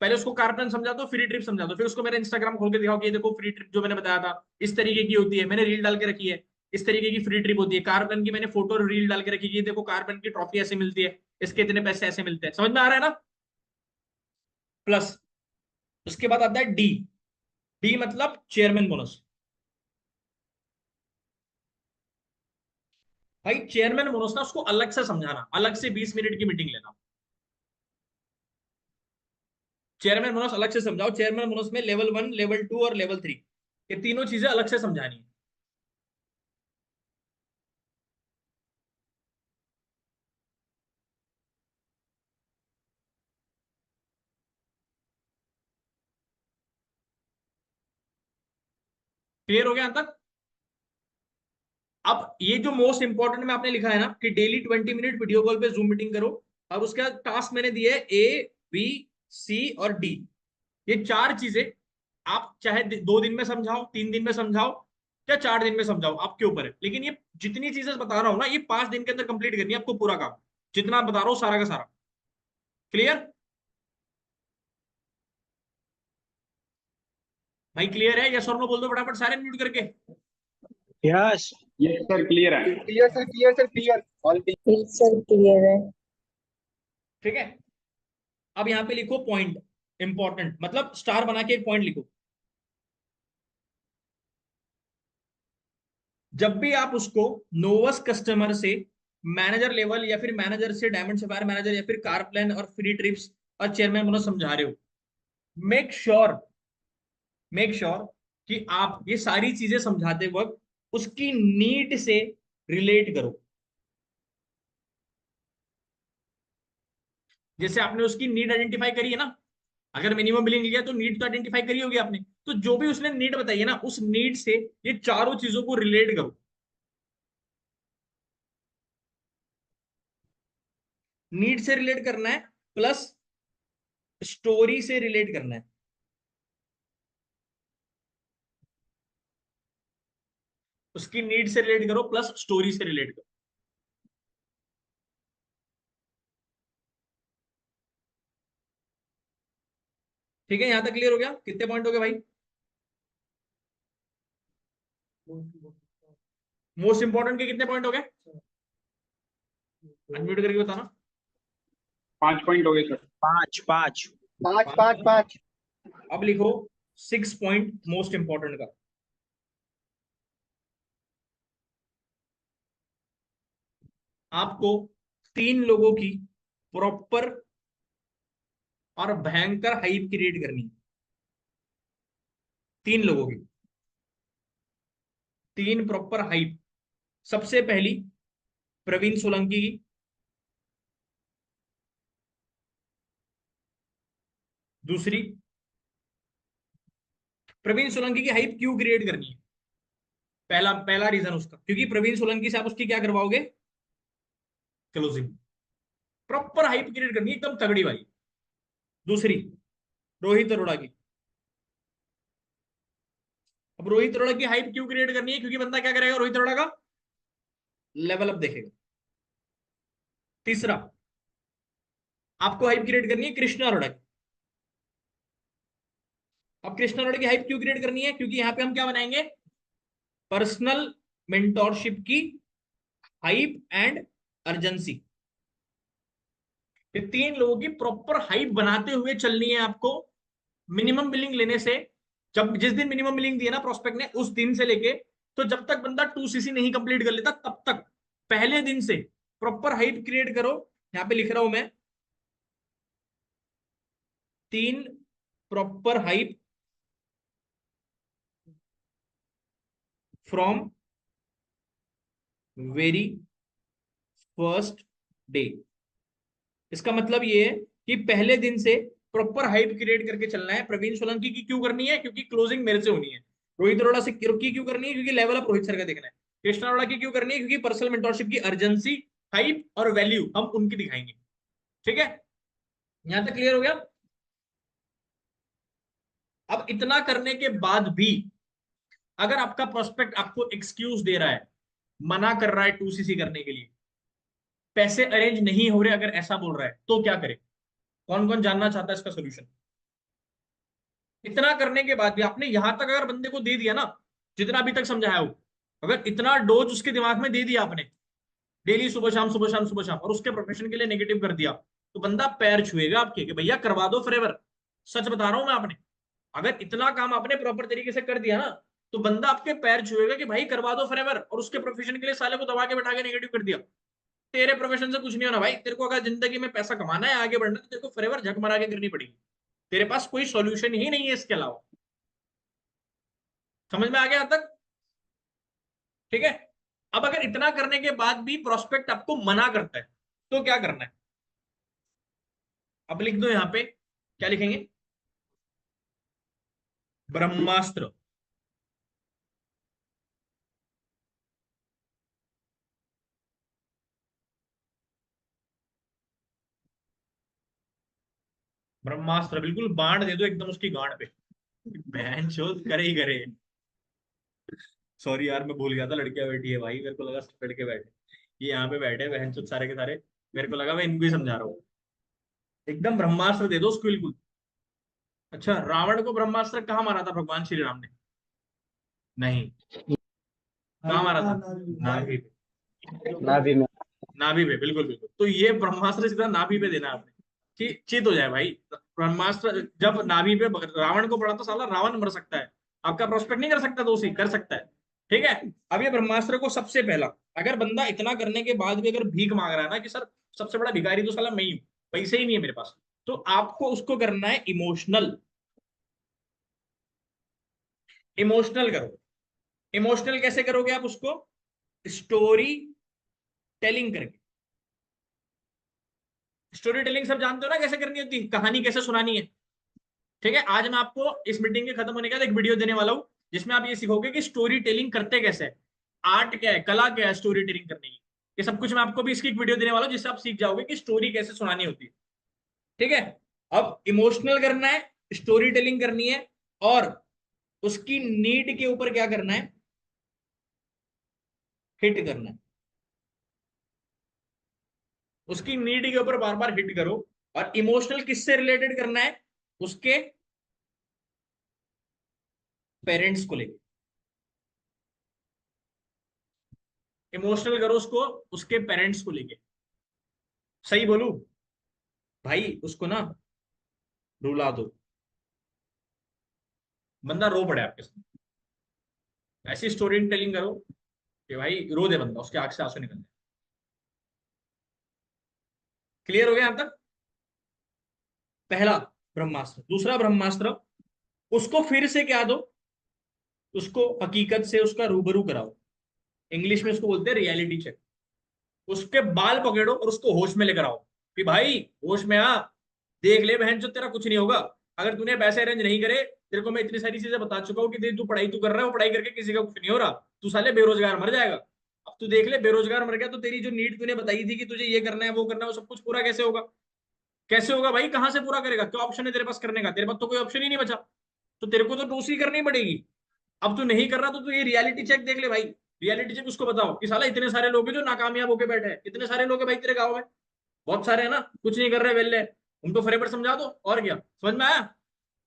पहले उसको कार प्लान समझा दो, फ्री ट्रिप समझा दो, फिर उसको मेरा इंस्टाग्राम खोल के दिखाओ कि ये देखो फ्री ट्रिप जो मैंने बताया था इस तरीके की होती है, मैंने रील डाल के रखी है, इस तरीके की फ्री ट्रिप होती है। कार प्लान की मैंने फोटो और रील डाल के रखी है, देखो कार प्लान की ट्रॉफी ऐसे मिलती है, इसके इतने पैसे ऐसे मिलते हैं। समझ में आ रहा है ना। प्लस उसके बाद आता है डी। डी मतलब चेयरमैन बोनस। भाई चेयरमैन बोनस ना उसको अलग से समझाना, अलग से 20 मिनट की मीटिंग लेना। चेयरमैन बोनस अलग से समझाओ। चेयरमैन बोनस में लेवल 1, लेवल 2 और लेवल 3, ये तीनों चीजें अलग से समझानी है। क्लियर हो गया यहां तक। अब ये जो मोस्ट इंपॉर्टेंट में आपने लिखा है ना कि डेली 20 मिनट वीडियो कॉल पे जूम मीटिंग करो। अब उसका टास्क मैंने दिया है ए, बी, सी और डी। ये चार चीजें आप चाहे 2 दिन में समझाओ, 3 दिन में समझाओ, या 4 दिन में समझाओ, आपके ऊपर है। लेकिन ये जितनी चीजें बता रहा हूं ना, ये 5 दिन के अंदर कंप्लीट करनी है आपको पूरा काम, जितना बता रहा हूं सारा का सारा। क्लियर भाई, क्लियर है, यस और नो बोल दो फटाफट सारे म्यूट करके। यस। यस सर, क्लियर है। Clear sir clear sir clear all sir clear है। ठीक है, अब यहां पे लिखो पॉइंट इंपॉर्टेंट, मतलब स्टार बना के एक पॉइंट लिखो। जब भी आप उसको नोवस कस्टमर से मैनेजर लेवल, या फिर मैनेजर से डायमंड सफायर मैनेजर, या फिर कार प्लान और फ्री ट्रिप्स और चेयरमैन बोनस समझा रहे हो, मेक श्योर मेक श्योर कि आप ये सारी चीजें समझाते वक्त उसकी नीड से रिलेट करो। जैसे आपने उसकी नीड आइडेंटिफाई करी है ना, अगर मिनिमम बिलिंग लिया तो नीड तो आइडेंटिफाई करी होगी आपने, तो जो भी उसने नीड बताई है ना, उस नीड से ये चारों चीजों को रिलेट करो। नीड से रिलेट करना है, प्लस स्टोरी से रिलेट करना है। उसकी नीड से रिलेट करो प्लस स्टोरी से रिलेट करो। ठीक है, यहां तक क्लियर हो गया? कितने पॉइंट हो गए भाई? मोस्ट इंपॉर्टेंट के कितने पॉइंट हो गए? अनम्यूट करके बताना। 5 पॉइंट हो गए सर। 5 5 पाँच पाँच पाँच। अब लिखो 6 पॉइंट मोस्ट इंपॉर्टेंट का। आपको 3 लोगों की प्रॉपर और भयंकर हाइप क्रिएट करनी है। 3 लोगों की 3 प्रॉपर हाइप। सबसे पहली प्रवीण सोलंकी की, दूसरी प्रवीण सोलंकी की हाइप क्यों क्रिएट करनी है? पहला पहला रीजन उसका, क्योंकि प्रवीण सोलंकी से आप उसकी क्या करवाओगे? क्लोजिंग। प्रॉपर हाइप क्रिएट करनी है, एकदम तगड़ी वाली। दूसरी रोहित अरोड़ा की। अब रोहित अरोड़ा की हाइप क्यों क्रिएट करनी है? क्योंकि बंदा क्या करेगा रोहित अरोड़ा का? लेवल अप देखेगा। तीसरा आपको हाइप क्रिएट करनी है कृष्णा अरोड़ा की। अब कृष्णा अरोड़ा की हाइप क्यों क्रिएट करनी है? क्योंकि यहां पे हम क्या बनाएंगे? पर्सनल मेंटोरशिप की हाइप एंड अर्जेंसी। ये 3 लोगों की प्रॉपर हाइप बनाते हुए चलनी है आपको। मिनिमम बिलिंग लेने से, जब जिस दिन मिनिमम बिलिंग दिया ना प्रोस्पेक्ट ने, उस दिन से लेके, तो जब तक बंदा 2cc नहीं कंप्लीट कर लेता तब तक पहले दिन से प्रॉपर हाइप क्रिएट करो। यहां पे लिख रहा हूं मैं 3 proper hype from very first day. इसका मतलब ये है कि पहले दिन से प्रॉपर हाइप क्रिएट करके चलना है। प्रवीण सोलंकी की क्यों करनी है? क्योंकि क्लोजिंग मेरे से होनी है। रोहित अरोड़ा से की क्यों करनी है? क्योंकि लेवल अप रोहित सर का देखना है। कृष्णा अरोड़ा की क्यों करनी है? क्योंकि पर्सनल मेंटोरशिप की अर्जेंसी, हाइप और वैल्यू हम उनकी दिखाएंगे। ठीक है, यहां तक क्लियर हो गया? अब इतना करने के बाद भी अगर आपका प्रोस्पेक्ट आपको एक्सक्यूज दे रहा है, मना कर रहा है 2cc करने के लिए, पैसे अरेंज नहीं हो रहे, अगर ऐसा बोल रहा है, तो क्या करे? कौन कौन जानना चाहता है इसका सोल्यूशन? इतना करने के बाद भी आपने यहां तक अगर बंदे को दे दिया ना, जितना अभी तक समझाया हो, अगर इतना डोज उसके दिमाग में दे दिया आपने, डेली सुबह शाम सुबह शाम सुबह शाम, और उसके प्रोफेशन के लिए नेगेटिव कर दिया, तो बंदा पैर छुएगा आपके कि भैया करवा दो फॉरएवर। सच बता रहा हूं मैं। आपने अगर इतना काम आपने प्रॉपर तरीके से कर दिया ना, तो बंदा आपके पैर छुएगा कि भाई करवा दो फॉरएवर, और उसके प्रोफेशन के लिए साले को दबा के बैठा के नेगेटिव कर दिया। तेरे प्रोफेशन से कुछ नहीं होना भाई। तेरे को अगर जिंदगी में पैसा कमाना है, आगे बढ़ना है, तो तेरे को फॉरएवर झक मारा के करनी पड़ेगी। तेरे पास कोई सॉल्यूशन ही नहीं है इसके अलावा। समझ में आ गया अब तक? ठीक है। अब अगर इतना करने के बाद भी प्रोस्पेक्ट आपको मना करता है, तो क्या करना है? अब लिख दो यहां पे, क्या लिखेंगे? ब्रह्मास्त्र। ब्रह्मास्त्र बिल्कुल बाण दे दो एकदम उसकी गांड पे। बहन चोद करे ही करे। सॉरी यार, मैं भूल गया था लड़कियां बैठी है भाई, मेरे को लगा सब लड़के बैठे। ये यहाँ पे बैठे बहन चोद सारे के सारे। मेरे को लगा मैं इनको ही समझा रहा हूँ। एकदम ब्रह्मास्त्र दे दो उसको बिल्कुल। अच्छा, रावण को ब्रह्मास्त्र कहाँ मारा था भगवान श्री राम ने? नहीं, कहाँ मारा था? नाभि पे। नाभि में। नाभि पे, बिल्कुल बिल्कुल। तो ये ब्रह्मास्त्र सीधा नाभि पे देना है आपने कि चित हो जाए भाई। ब्रह्मास्त्र जब नाभि पे रावण को पड़ा तो साला रावण मर सकता है, आपका प्रोस्पेक्ट नहीं कर सकता, तो उसी कर सकता है। ठीक है। अब ये ब्रह्मास्त्र को सबसे पहला, अगर बंदा इतना करने के बाद भी अगर भीख मांग रहा है ना कि सर सबसे बड़ा भिखारी तो साला मैं ही हूं, पैसे ही नहीं है मेरे पास, तो आपको उसको करना है इमोशनल। इमोशनल करो। इमोशनल कैसे करोगे आप उसको? स्टोरी टेलिंग करके। स्टोरी टेलिंग सब जानते हो ना कैसे करनी होती है, कहानी कैसे सुनानी है। ठीक है, आज मैं आपको इस मीटिंग के खत्म होने के बाद एक वीडियो देने वाला हूं जिसमें आप ये सीखोगे कि स्टोरी टेलिंग करते कैसे है, आर्ट क्या है, कला क्या है स्टोरी टेलिंग करने की। ये सब कुछ मैं आपको भी इसकी एक वीडियो देने वाला हूं जिससे आप सीख जाओगे कि स्टोरी कैसे सुनानी होती है। ठीक है, अब इमोशनल करना है, स्टोरी टेलिंग करनी है, और उसकी नीड के ऊपर क्या करना है, हिट करना है। उसकी नीड के ऊपर बार बार हिट करो। और इमोशनल किससे रिलेटेड करना है, उसके पेरेंट्स को लेकर इमोशनल करो उसको, उसके पेरेंट्स को लेके। सही बोलू भाई, उसको ना रुला दो, बंदा रो पड़े आपके साथ। ऐसी स्टोरी टेलिंग करो कि भाई रो दे बंदा, उसके आंख से आंसू निकल जाए। क्लियर हो गया यहां तक? पहला ब्रह्मास्त्र। दूसरा ब्रह्मास्त्र, उसको फिर से क्या दो, उसको हकीकत से उसका रूबरू कराओ। इंग्लिश में उसको बोलते हैं रियलिटी चेक। उसके बाल पकड़ो और उसको होश में लेकर आओ कि भाई होश में आ, देख ले बहन जो तेरा कुछ नहीं होगा। अगर तूने पैसे अरेंज नहीं करे, तेरे को मैं इतनी सारी चीजें बता चुका हूँ कि तू पढ़ाई तू कर रहा है, वो पढ़ाई करके किसी का कुछ नहीं हो रहा, तू साले बेरोजगार मर जाएगा। अब तू देख ले, बेरोजगार मर गया तो तेरी जो नीड तूने बताई थी कि तुझे ये करना है वो करना है, वो सब कुछ पूरा कैसे होगा? कैसे होगा भाई, कहां से पूरा करेगा? क्या ऑप्शन है तेरे पास करने का? तेरे पास तो कोई ऑप्शन ही नहीं बचा, तो तेरे को तो टूसी करनी पड़ेगी। अब तू नहीं कर रहा तो तू ये रियलिटी चेक देख ले भाई। रियलिटी चेक उसको बताओ कि साला इतने सारे लोग हैं जो नाकामयाब होके बैठे हैं, इतने सारे लोग हैं भाई तेरे गांव में, बहुत सारे है ना, कुछ नहीं कर रहे वेल्ले, उनको फरेबर समझा दो। और क्या समझ में आया?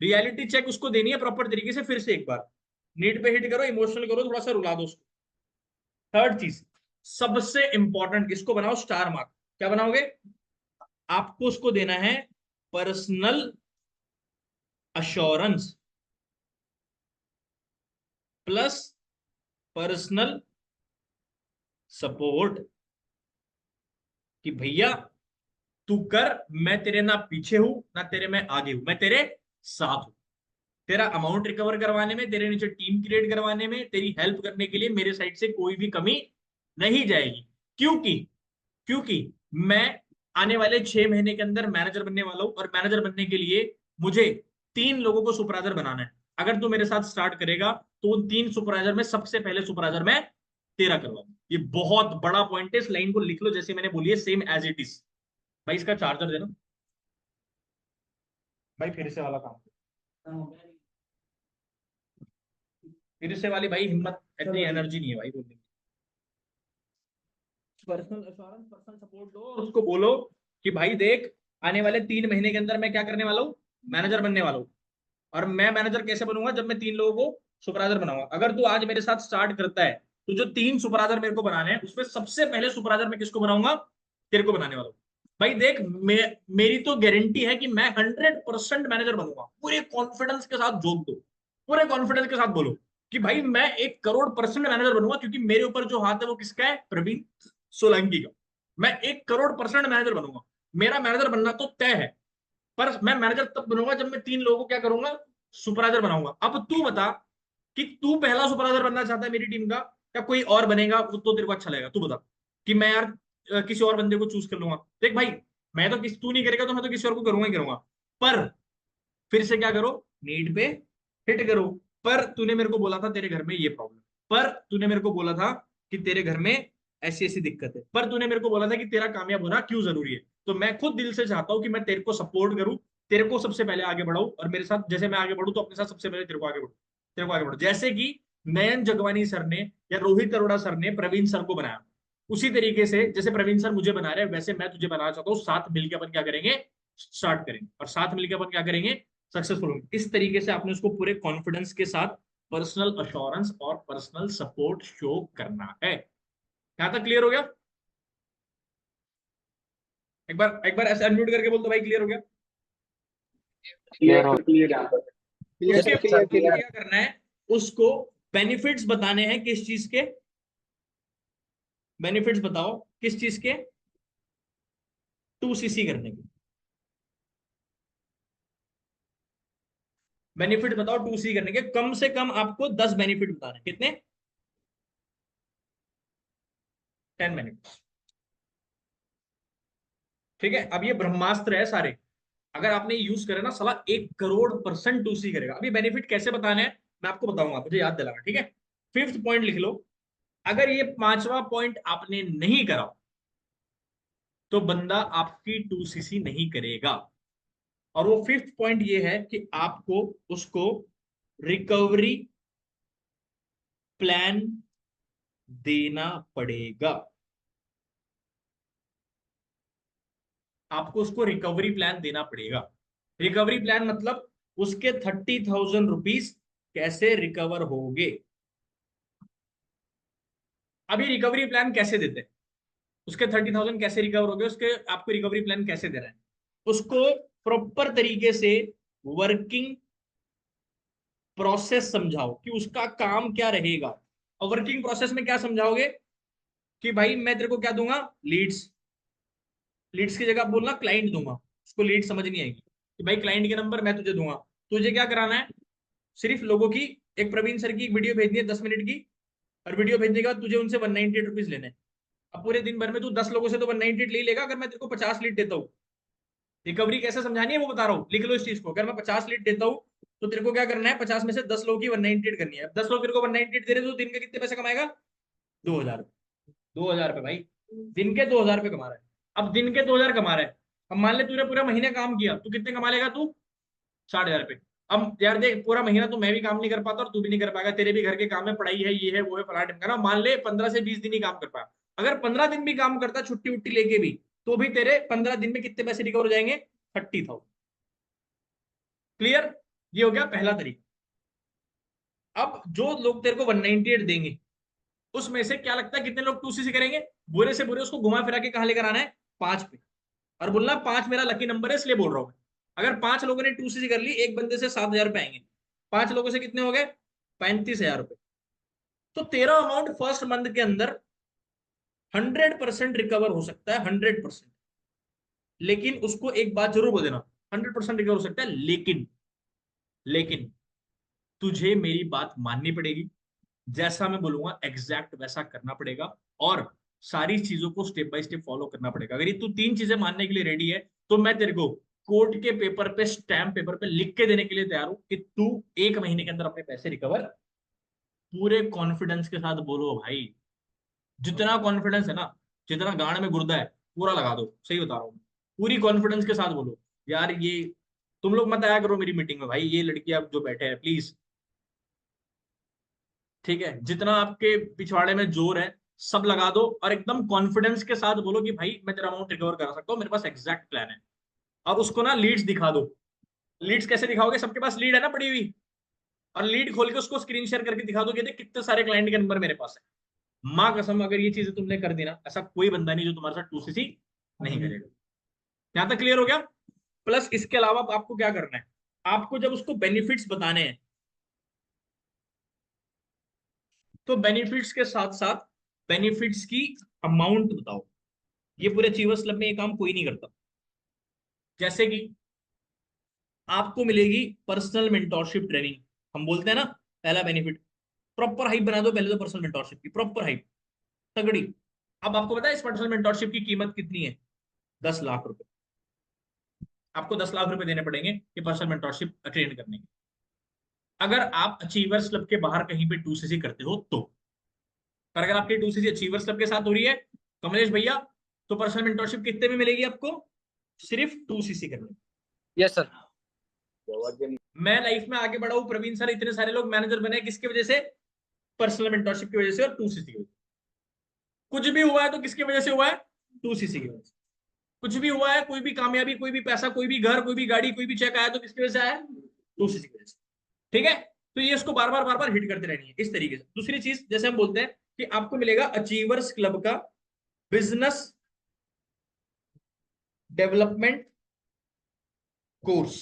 रियलिटी चेक उसको देनी है प्रॉपर तरीके से। फिर से एक बार नीड पे हिट करो, इमोशनल करो, थोड़ा सा रुला दो उसको। थर्ड चीज, सबसे इंपॉर्टेंट, इसको बनाओ स्टार मार्क। क्या बनाओगे? आपको उसको देना है personal assurance plus personal support, कि भैया तू कर, मैं तेरे ना पीछे हूं ना तेरे में आगे हूं, मैं तेरे साथ हूं। तेरा अमाउंट रिकवर करवाने में, तेरे नीचे टीम क्रिएट करवाने में, तेरी हेल्प करने के लिए मेरे साइड से कोई भी कमी नहीं जाएगी। क्योंकि क्योंकि मैं आने वाले 6 महीने के अंदर मैनेजर बनने वाला हूं, और मैनेजर बनने के लिए मुझे 3 लोगों को सुपरवाइजर बनाना है। अगर तू मेरे साथ स्टार्ट करेगा तो उन 3 सुपरवाइजर में सबसे पहले सुपरवाइजर मैं तेरा करवा। ये बहुत बड़ा पॉइंट है, इस लाइन को लिख लो जैसे मैंने बोली है, सेम एज इट इज। भाई इसका चार्जर देना भाई, फिर से वाला काम, फिर से वाली भाई हिम्मत, इतनी एनर्जी नहीं है भाई बोलने की। पर्सनल अश्योरेंस, पर्सनल सपोर्ट दो, और उसको बोलो कि भाई देख, आने वाले 3 महीने के अंदर मैं क्या करने वाला हूँ, मैनेजर बनने वाला हूँ। और मैं मैनेजर कैसे बनूंगा? जब मैं 3 लोगों को सुपरवाइजर बनाऊंगा। अगर तू आज मेरे साथ स्टार्ट करता है तो जो 3 सुपरवाइजर मेरे को बनाने हैं उसमें सबसे पहले सुपरवाइजर मैं किसको बनाऊंगा? तेरे को बनाने वाला हूँ। भाई देख, मेरी तो गारंटी है कि मैं 100% मैनेजर बनूंगा। पूरे कॉन्फिडेंस के साथ जोक दो, पूरे कॉन्फिडेंस के साथ बोलो कि भाई मैं 1 करोड़% मैनेजर बनूंगा, क्योंकि मेरे ऊपर जो हाथ है वो किसका है? प्रवीण सोलंकी का। मैं 1 करोड़% मैनेजर बनूंगा। मेरा मैनेजर बनना तो तय है, पर मैं मैनेजर तब बनूंगा जब मैं 3 लोगों को क्या करूंगा? सुपरवाइजर बनाऊंगा। अब तू बता कि तू पहला सुपरवाइजर बनना चाहता है मेरी टीम का, या कोई और बनेगा वो तो तेरे को अच्छा लगेगा? तू बता कि मैं यार किसी और बंदे को चूज कर लूंगा। देख भाई, मैं तो किसी, तू नहीं करेगा तो मैं तो किसी और को करूंगा ही करूंगा। पर फिर से क्या करो, नीड पे हिट करो। पर तूने मेरे को बोला था तेरे घर में ये प्रॉब्लम, पर तूने मेरे को बोला था कि तेरे घर में ऐसी ऐसी दिक्कत है, पर तूने मेरे को बोला था कि तेरा कामयाब होना क्यों जरूरी है। तो मैं खुद दिल से चाहता हूं कि मैं तेरे को सपोर्ट करूं, तेरे को सबसे पहले आगे बढ़ाऊं, और मेरे साथ जैसे मैं आगे बढ़ूं तो अपने साथ सबसे पहले तेरे को आगे बढ़ू, तेरे को आगे बढ़ू। जैसे कि नयन जगवानी सर ने या रोहित अरोड़ा सर ने प्रवीण सर को बनाया, उसी तरीके से जैसे प्रवीण सर मुझे बना रहे हैं वैसे मैं तुझे बनाना चाहता हूँ। साथ मिलकर अपन क्या करेंगे? स्टार्ट करेंगे, और साथ मिलकर अपन क्या करेंगे? सक्सेसफुल होंगे। इस तरीके से आपने उसको पूरे कॉन्फिडेंस के साथ पर्सनल अश्योरेंस और पर्सनल सपोर्ट शो करना है। यहां तक क्लियर हो गया? एक बार ऐसे अनम्यूट करके बोल दो भाई, क्लियर हो गया? क्लियर सर, क्लियर यहाँ पर। उसके बाद सर तुझे क्लियर। क्या करना है? उसको बेनिफिट्स बताने हैं। किस चीज के बेनिफिट्स? बताओ किस चीज के? 2cc करने के बेनिफिट बताओ। 2C करने के कम से कम आपको 10 बेनिफिट बताने। कितने? 10 बेनिफिट। ठीक है, अब ये ब्रह्मास्त्र है सारे। अगर आपने यूज करे ना साला 1 करोड़% 2C करेगा। अभी बेनिफिट कैसे बताना है मैं आपको बताऊंगा, मुझे याद दिलाना, ठीक है। 5th पॉइंट लिख लो। अगर ये 5वां पॉइंट आपने नहीं करा तो बंदा आपकी 2CC नहीं करेगा। और वो 5th पॉइंट ये है कि आपको उसको रिकवरी प्लान देना पड़ेगा। आपको उसको रिकवरी प्लान देना पड़ेगा। रिकवरी प्लान मतलब उसके 30,000 रुपीज कैसे रिकवर होंगे। अभी रिकवरी प्लान कैसे देते हैं, उसके 30,000 कैसे रिकवर होंगे, उसके आपको रिकवरी प्लान कैसे देना है, उसको प्रॉपर तरीके से वर्किंग प्रोसेस समझाओ कि उसका काम क्या रहेगा। और वर्किंग प्रोसेस में क्या समझाओगे कि भाई मैं तेरे को क्या दूंगा, लीड्स। लीड्स की जगह बोलना क्लाइंट दूंगा, उसको लीड समझ नहीं आएगी कि भाई क्लाइंट के नंबर मैं तुझे दूंगा। तुझे क्या कराना है, सिर्फ लोगों की एक प्रवीण सर की एक वीडियो भेजनी है 10 मिनट की, और वीडियो भेजने के बाद तुझे उनसे 198 रुपीज लेने हैं। अब पूरे दिन भर में तू 10 लोगों से तो 198 ले लेगा। अगर मैं तेरे को 50 लीड देता हूँ, रिकवरी कैसे समझानी है वो बता रहा हूँ, लिख लो इस चीज को। अगर मैं 50 लीड देता हूँ तो तेरे को क्या करना है, 50 में से 10 लोगों की 198 करनी है। 10 लोग तेरे को 198 दे रहे तो दिन के कितने पैसे कमाएगा, 2,000। 2,000 रुपए भाई, दिन के 2,000 रुपए कमा रहा है। अब दिन के 2,000 कमा रहा है, अब मान ले तूने पूरा महीने काम किया, तू कितने कमा लेगा, तू 60,000 रुपए। अब यार देख, पूरा महीना तो मैं भी काम नहीं कर पाता और तू भी नहीं कर पाएगा, तेरे भी घर के काम है, पढ़ाई है, ये है वो है, फला ढिमकाना। मान ले 15 से 20 दिन ही काम कर पाया। अगर 15 दिन भी काम करता छुट्टी उट्टी लेके भी, तो भी तेरे 15 दिन में कितने पैसे रिकवर हो जाएंगे, 30,000। क्लियर, ये हो गया पहला तरीका। अब जो लोग तेरे को 198 देंगे उसमें से क्या लगता है कितने लोग 2CC करेंगे, बुरे से बुरे उसको घुमा फिरा के कहां लेकर आना है, 5 पे। और बोलना 5 मेरा लकी नंबर है इसलिए बोल रहा हूं मैं। अगर 5 लोगों ने 2CC कर ली, एक बंदे से 7,000 रुपए आएंगे, 5 लोगों से कितने हो गए, 35,000 रुपए। तो तेरा अमाउंट फर्स्ट मंथ के अंदर 100% रिकवर हो सकता है, 100%। लेकिन उसको एक बात जरूर बोल देना, 100% रिकवर हो सकता है, लेकिन तुझे मेरी बात माननी पड़ेगी, जैसा मैं बोलूंगा एग्जैक्ट वैसा करना पड़ेगा, और सारी चीजों को स्टेप बाय स्टेप फॉलो करना पड़ेगा। अगर ये तू 3 चीजें मानने के लिए रेडी है तो मैं तेरे को कोर्ट के पेपर पे, स्टैम्प पेपर पे लिख के देने के लिए तैयार हूं कि तू 1 महीने के अंदर अपने पैसे रिकवर। पूरे कॉन्फिडेंस के साथ बोलो भाई, जितना कॉन्फिडेंस है ना, जितना गांड में गुर्दा है पूरा लगा दो, सही बता रहा हूँ। पूरी कॉन्फिडेंस के साथ बोलो यार, ये तुम लोग मत आया करो मेरी मीटिंग में भाई, ये लड़की आप जो बैठे हैं प्लीज, ठीक है, जितना आपके पिछवाड़े में जोर है सब लगा दो, और एकदम कॉन्फिडेंस के साथ बोलो कि भाई मैं तेरा अमाउंट रिकवर करा सकता हूँ, मेरे पास एग्जैक्ट प्लान है। और उसको ना लीड्स दिखा दो। लीड्स कैसे दिखाओगे, सबके पास लीड है ना पड़ी हुई, और लीड खोल के उसको स्क्रीन शेयर करके दिखा दो कि देख कितने सारे क्लाइंट के नंबर मेरे पास है। माँ कसम, अगर ये चीजें तुमने कर दी ना, ऐसा कोई बंदा नहीं जो तुम्हारे साथ 2CC नहीं करेगा। यहां तक क्लियर हो गया। प्लस इसके अलावा आपको क्या करना है, आपको जब उसको बेनिफिट्स बताने हैं तो बेनिफिट्स के साथ साथ बेनिफिट्स की अमाउंट बताओ। ये पूरे अचीवर्स क्लब में ये काम कोई नहीं करता। जैसे कि आपको मिलेगी पर्सनल मेंटोरशिप ट्रेनिंग, हम बोलते हैं ना पहला बेनिफिट, प्रॉपर हाइप बना दो पहले तो पर्सनल मेंटोरशिप की, प्रॉपर हाइप तगड़ी। अब आपको पता है इस पर्सनल मेंटोरशिप की कीमत कितनी है, 10 लाख रुपए। आपको 10 लाख रुपए देने पड़ेंगे ये पर्सनल मेंटोरशिप ट्रेन करने के, अगर आप अचीवर्स क्लब के बाहर कहीं पे 2CC करते हो तो। पर अगर आपकी 2CC अचीवर्स क्लब के साथ हो रही है कमलेश भैया, तो पर्सनल मेंटोरशिप कितने में मिलेगी आपको, सिर्फ 2CC करने। Yes sir. मैं लाइफ में आगे बढ़ा हूं प्रवीण सर, इतने सारे लोग मैनेजर बने किसकी वजह से, पर्सनल मेंटोरशिप की वजह से और 2CC की वजह से। कुछ भी हुआ है तो किसकी वजह से हुआ है, 2CC की वजह से। कुछ भी हुआ है, कोई भी कामयाबी, कोई भी पैसा, कोई भी घर, कोई भी गाड़ी, कोई भी चेक आया तो किसकी वजह से आया, 2CC की वजह से। ठीक है, तो ये इसको बार बार हिट करते रहनी है इस तरीके से। दूसरी चीज जैसे हम बोलते हैं कि आपको मिलेगा अचीवर्स क्लब का बिजनेस डेवलपमेंट कोर्स।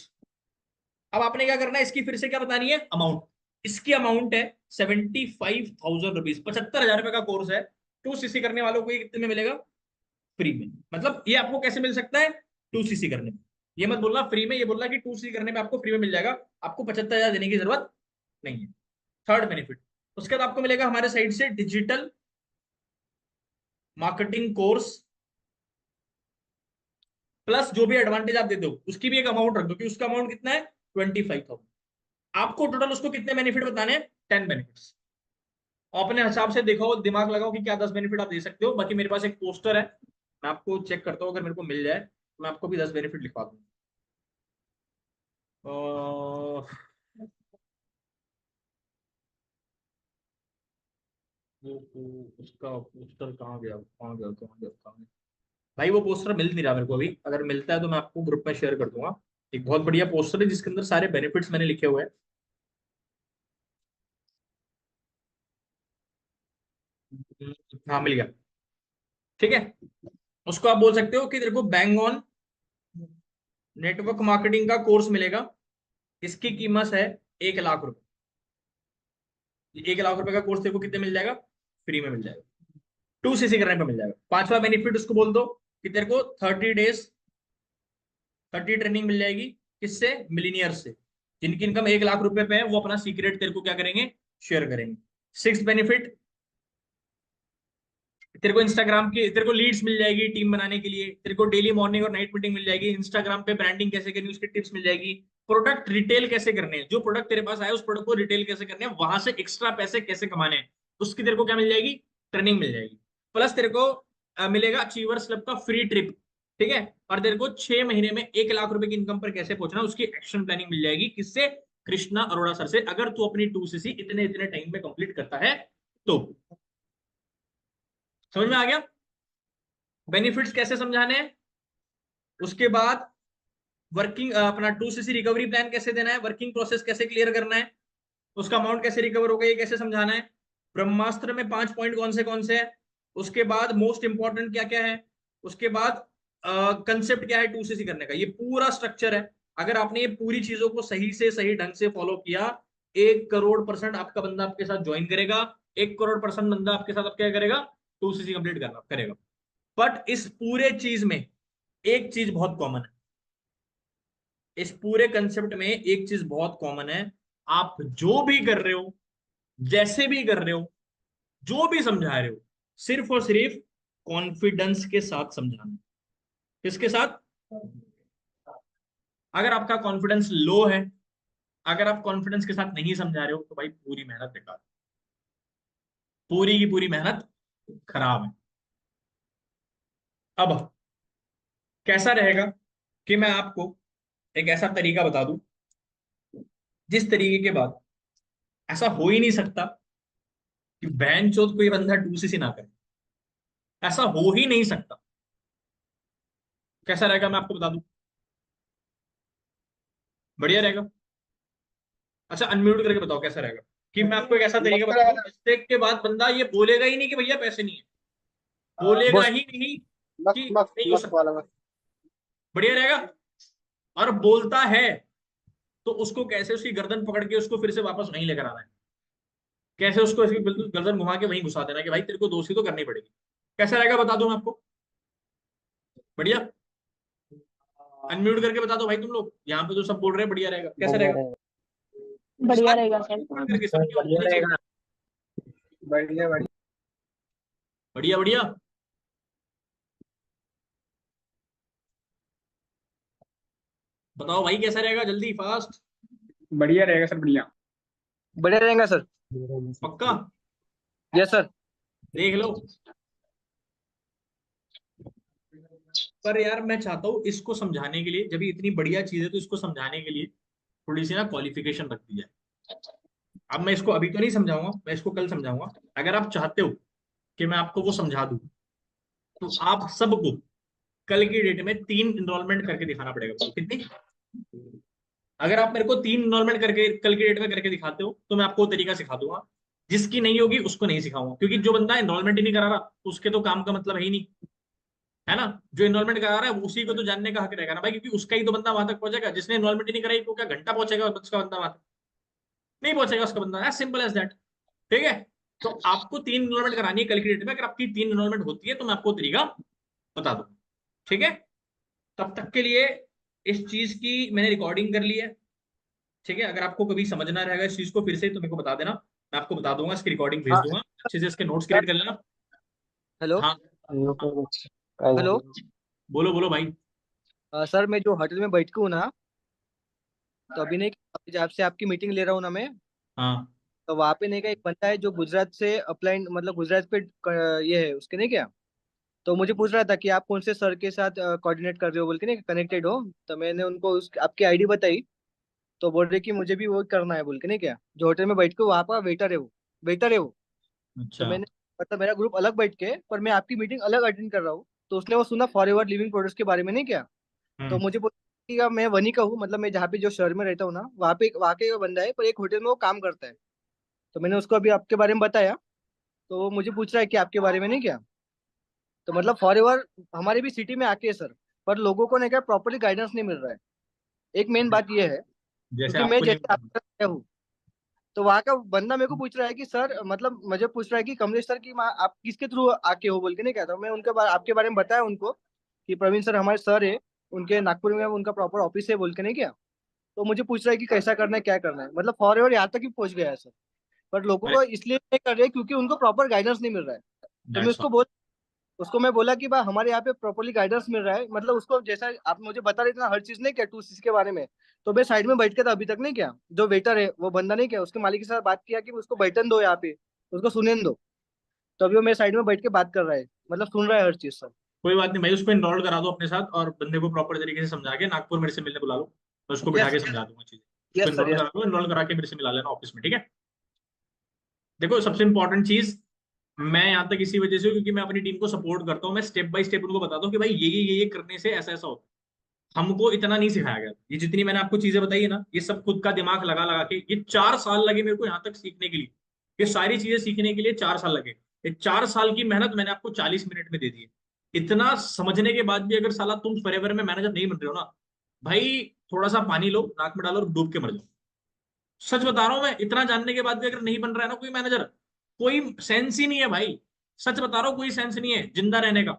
अब आपने क्या करना है, इसकी फिर से क्या बतानी है, अमाउंट। इसकी अमाउंट है 75,000 रुपीज, 75,000 रुपए का कोर्स है। 2CC करने वालों को ये कितने में मिलेगा, फ्री में। मतलब ये आपको कैसे मिल सकता है, 2CC करने में। ये मत बोलना फ्री में, ये बोलना कि 2CC करने में आपको फ्री में मिल जाएगा, आपको 75,000 देने की जरूरत नहीं है। थर्ड बेनिफिट, उसके बाद आपको मिलेगा हमारे साइड से डिजिटल मार्केटिंग कोर्स प्लस जो भी एडवांटेज आप देते हो उसकी भी एक अमाउंट रख दो कि उसका अमाउंट कितना है 25,000। आपको टोटल उसको कितने बेनिफिट बताने हैं 10 बेनिफिट्स। अपने हिसाब से देखो, दिमाग लगाओ कि क्या 10 बेनिफिट आप दे सकते हो। बाकी मेरे पास एक पोस्टर है, मैं आपको चेक करता हूँ, अगर मेरे को मिल जाए तो मैं आपको भी 10 बेनिफिट लिखवा दूंगा। उसका पोस्टर कहाँ गया। भाई वो पोस्टर मिल नहीं रहा मेरे को अभी, अगर मिलता है तो मैं आपको ग्रुप में शेयर कर दूंगा। एक बहुत बढ़िया पोस्टर है जिसके अंदर सारे बेनिफिट्स मैंने लिखे हुए हैं। हाँ मिल गया, ठीक है। उसको आप बोल सकते हो कि तेरे को बैंग ऑन नेटवर्क मार्केटिंग का कोर्स मिलेगा। इसकी कीमत है 1 लाख रुपए। 1 लाख रुपए का कोर्स तेरे को कितने मिल जाएगा, फ्री में मिल जाएगा, 2 CC करने पे मिल जाएगा। पांचवा बेनिफिट उसको बोल दो कि तेरे को 30 डेज 30 ट्रेनिंग मिल जाएगी। किससे, मिलीनियर से, जिनकी इनकम 1 लाख रुपए पे है, वो अपना सीक्रेट तेरे को क्या करेंगे, शेयर करेंगे। सिक्स बेनिफिट, तेरे को इंस्टाग्राम की तेरे को लीड्स मिल जाएगी टीम बनाने के लिए। तेरे को डेली मॉर्निंग और नाइट मीटिंग मिल जाएगी। इंस्टाग्राम पे ब्रांडिंग कैसे करनी उसकी टिप्स मिल जाएगी। प्रोडक्ट रिटेल कैसे करने हैं, जो प्रोडक्ट तेरे पास आए उस प्रोडक्ट को रिटेल कैसे करने हैं, वहां से एक्स्ट्रा पैसे कैसे कमाने हैं, उसकी तेरे को क्या मिल जाएगी, ट्रेनिंग मिल जाएगी। प्लस तेरे को मिलेगा अचीवर्स क्लब का फ्री ट्रिप, ठीक है। और तेरे को 6 महीने में 1 लाख रुपए की इनकम पर कैसे पहुंचना उसकी एक्शन प्लानिंग मिल जाएगी। किससे, कृष्णा अरोड़ा सर से, अगर तू अपनी 2CC इतने इतने टाइम में कंप्लीट करता है तो। समझ में आ गया बेनिफिट्स कैसे समझाने हैं। उसके बाद वर्किंग अपना 2CC रिकवरी प्लान कैसे देना है, वर्किंग प्रोसेस कैसे क्लियर करना है, उसका अमाउंट कैसे रिकवर होगा ये कैसे समझाना है। ब्रह्मास्त्र में 5 पॉइंट कौन से हैं। उसके बाद मोस्ट इंपॉर्टेंट क्या क्या है। उसके बाद कंसेप्ट क्या है 2CC करने का, ये पूरा स्ट्रक्चर है। अगर आपने ये पूरी चीजों को सही से सही ढंग से फॉलो किया, 1 करोड़% आपका बंदा आपके साथ ज्वाइन करेगा। 1 करोड़% बंदा आपके साथ अब क्या करेगा, 2CC कंप्लीट करना करेगा। बट इस पूरे चीज में एक चीज बहुत कॉमन है, इस पूरे कंसेप्ट में एक चीज बहुत कॉमन है। आप जो भी कर रहे हो, जैसे भी कर रहे हो, जो भी समझा रहे हो, सिर्फ और सिर्फ कॉन्फिडेंस के साथ समझाना। किसके साथ, अगर आपका कॉन्फिडेंस लो है, अगर आप कॉन्फिडेंस के साथ नहीं समझा रहे हो तो भाई पूरी मेहनत बेकार, पूरी की पूरी मेहनत खराब है। अब कैसा रहेगा कि मैं आपको एक ऐसा तरीका बता दूं जिस तरीके के बाद ऐसा हो ही नहीं सकता कि बहन चोद कोई बंदा 2CC ना करे, ऐसा हो ही नहीं सकता। कैसा रहेगा मैं आपको बता दूं, बढ़िया रहेगा। अच्छा अनम्यूट करके बताओ कैसा रहेगा, कि मैं आपको एक ऐसा तरीका बताऊं जिससे के बाद बंदा ये बोलेगा ही नहीं कि भैया पैसे नहीं है, बोलेगा ही नहीं कि नहीं हो सकता। बढ़िया रहेगा। और बोलता है तो उसको कैसे उसकी गर्दन पकड़ के उसको फिर से वापस वहीं लेकर आना है, कैसे उसको ऐसी बिल्कुल गर्दन घुमा के वहीं घुसा देना कि भाई तेरे को दोस्ती तो करनी पड़ेगी। कैसा रहेगा बता दूं मैं आपको, बढ़िया। अनम्यूट करके बता दो भाई तुम लोग, यहाँ पे तो सब बोल रहे हैं बढ़िया रहेगा, कैसा रहेगा। बढ़िया साथ रहेगा सर। करके सबकी आवाज होनी चाहिए। बढ़िया बढ़िया। बढ़िया बढ़िया। बताओ भाई कैसा रहेगा, जल्दी फास्ट। बढ़िया रहेगा सर, बढ़िया। बढ़िया रहेगा सर। पक्का, यस सर। देख लो। पर यार मैं चाहता हूँ इसको समझाने के लिए, जब ये इतनी बढ़िया चीज है तो इसको समझाने के लिए थोड़ी सी ना क्वालिफिकेशन रख दी जाए। अब मैं इसको अभी तो नहीं समझाऊंगा, मैं इसको कल समझाऊंगा। अगर आप चाहते हो कि मैं आपको वो समझा दूं तो आप सबको कल की डेट में 3 इनरोलमेंट करके दिखाना पड़ेगा। कितनी, अगर आप मेरे को 3 इनरोलमेंट करके कल की डेट में करके दिखाते हो तो मैं आपको वो तरीका सिखा दूंगा। जिसकी नहीं होगी उसको नहीं सिखाऊंगा, क्योंकि जो बंदा इनरोलमेंट ही नहीं करा रहा उसके तो काम का मतलब है ही नहीं, है ना। जो इनरोलमेंट करा रहा है उसी को तो जानने का हक रहेगा ना भाई, क्योंकि उसका ही तो बंदा वहां तक पहुंचेगा। जिसने इनरोलमेंट ही नहीं कराई तो क्या घंटा पहुंचेगा उसका बंदा वहां तक, नहीं पहुंचेगा उसका बंदा, एज सिंपल एज दैट। ठीक है, तो आपको 3 इनरोलमेंट करानी है कल की डेट में। अगर आपकी 3 इनरोलमेंट होती है तो मैं आपको तरीका बता दूंगा, ठीक है। तब तक के लिए इस चीज की मैंने रिकॉर्डिंग कर ली है, ठीक है। अगर आपको कभी समझना रहेगा इस चीज को फिर से तो मेरे को बता देना, मैं आपको बता दूंगा, इसकी रिकॉर्डिंग भेज हाँ दूंगा, अच्छे से इसके नोट्स क्रिएट कर लेना। हेलो हाँ हेलो। बोलो बोलो भाई। सर मैं जो होटल में बैठ के हूँ ना, तो अभी नहीं, अभी जब से आपकी मीटिंग ले रहा हूँ ना मैं, हाँ तो वहाँ पे नहीं का एक बंदा है जो गुजरात से अप्लाइड, मतलब गुजरात पे ये है उसके, नहीं क्या। तो मुझे पूछ रहा था कि आप कौन से सर के साथ कोऑर्डिनेट कर रहे हो बोल के, नहीं कनेक्टेड हो। तो मैंने उनको आपकी आईडी बताई। तो बोल रहे कि मुझे भी वो करना है बोल के, नहीं क्या, जो होटल में बैठ के वहाँ पर वेटर है वो, वेटर है वो। तो अच्छा। मैंने, मतलब मेरा ग्रुप अलग बैठ के, पर मैं आपकी मीटिंग अलग अटेंड कर रहा हूँ। तो उसने वो सुना फॉर एवर लिविंग प्रोडक्ट्स के बारे में, नहीं क्या। तो हम्म। मुझे बोला कि यार मैं वहीं का हूँ, मतलब मैं जहाँ पे जो शहर में रहता हूँ ना, वहाँ पे वहाँ के बंदा है, पर एक होटल में वो काम करता है। तो मैंने उसको अभी आपके बारे में बताया। तो वो मुझे पूछ रहा है कि आपके बारे में, नहीं क्या। तो मतलब फॉर एवर हमारी भी सिटी में आके है सर, पर लोगों को नहीं क्या प्रॉपरली गाइडेंस नहीं मिल रहा है। एक मेन बात ये है, जैसे क्योंकि मैं आपको नहीं जैसे पता। आपका आया हूँ, तो वहाँ का बंदा मेरे को पूछ रहा है कि सर, मतलब मुझे पूछ रहा है कि कमलेश सर की आप किसके थ्रू आके हो बोल के, नहीं कहता। मैं उनके बारे, आपके बारे में बताया उनको कि प्रवीण सर हमारे सर है, उनके नागपुर में उनका प्रॉपर ऑफिस है बोल के, नहीं क्या। तो मुझे पूछ रहा है कि कैसा करना है, क्या करना है, मतलब फॉर एवर यहाँ तक ही पहुंच गया है सर। पर लोगों भाई को इसलिए नहीं कर रहे क्योंकि उनको प्रॉपर गाइडेंस नहीं मिल रहा है। तो मैं दैट्स उसको उसको मैं बोला कि भाई हमारे यहाँ पे प्रॉपरली गाइडेंस मिल रहा है, मतलब उसको जैसा आप मुझे बता रहे थे ना हर चीज, नहीं क्या 2 CC के बारे में। तो मैं साइड में बैठ के था अभी तक, नहीं क्या, जो वेटर है वो बंदा, नहीं क्या, उसके मालिक के साथ बात किया कि उसको बैठन दो यहाँ पे, उसको सुनने दो। तो अभी वो मेरे साइड में बैठ के बात कर रहा है, मतलब सुन रहा है हर चीज सर। कोई बात नहीं भाई, उसको इनरोल करा दो अपने साथ और बंदे को प्रॉपर तरीके से समझा के नागपुर मेरे से मिलने बुला लो। मैं उसको बिठा यस, के समझा दूंगा चीजें। उसको यस सर, इनरोल यस। करा दो, इनरोल करा के मेरे से मिला लेना ऑफिस में, ठीक है। देखो सबसे इंपॉर्टेंट चीज, मैं यहाँ तक इसी वजह से, क्योंकि मैं अपनी टीम को सपोर्ट करता हूँ, मैं स्टेप बाय स्टेप उनको बताता हूँ कि भाई ये करने से ऐसा ऐसा होता है। हमको इतना नहीं सिखाया गया। ये जितनी मैंने आपको चीजें बताई है ना, ये सब खुद का दिमाग लगा लगा के, ये 4 साल लगे मेरे को यहाँ तक सीखने के लिए। ये सारी चीजें सीखने के लिए 4 साल लगे। ये 4 साल की मेहनत मैंने आपको 40 मिनट में दे दी है। इतना समझने के बाद भी अगर साला तुम फॉरएवर में मैनेजर नहीं बन रहे हो ना, भाई थोड़ा सा पानी लो, नाक में डालो और डूब के मर जाओ। सच बता रहा हूं मैं, इतना जानने के बाद भी अगर नहीं बन रहा है ना कोई मैनेजर, कोई सेंस ही नहीं है भाई। सच बता रहा हूँ, कोई सेंस नहीं है जिंदा रहने का।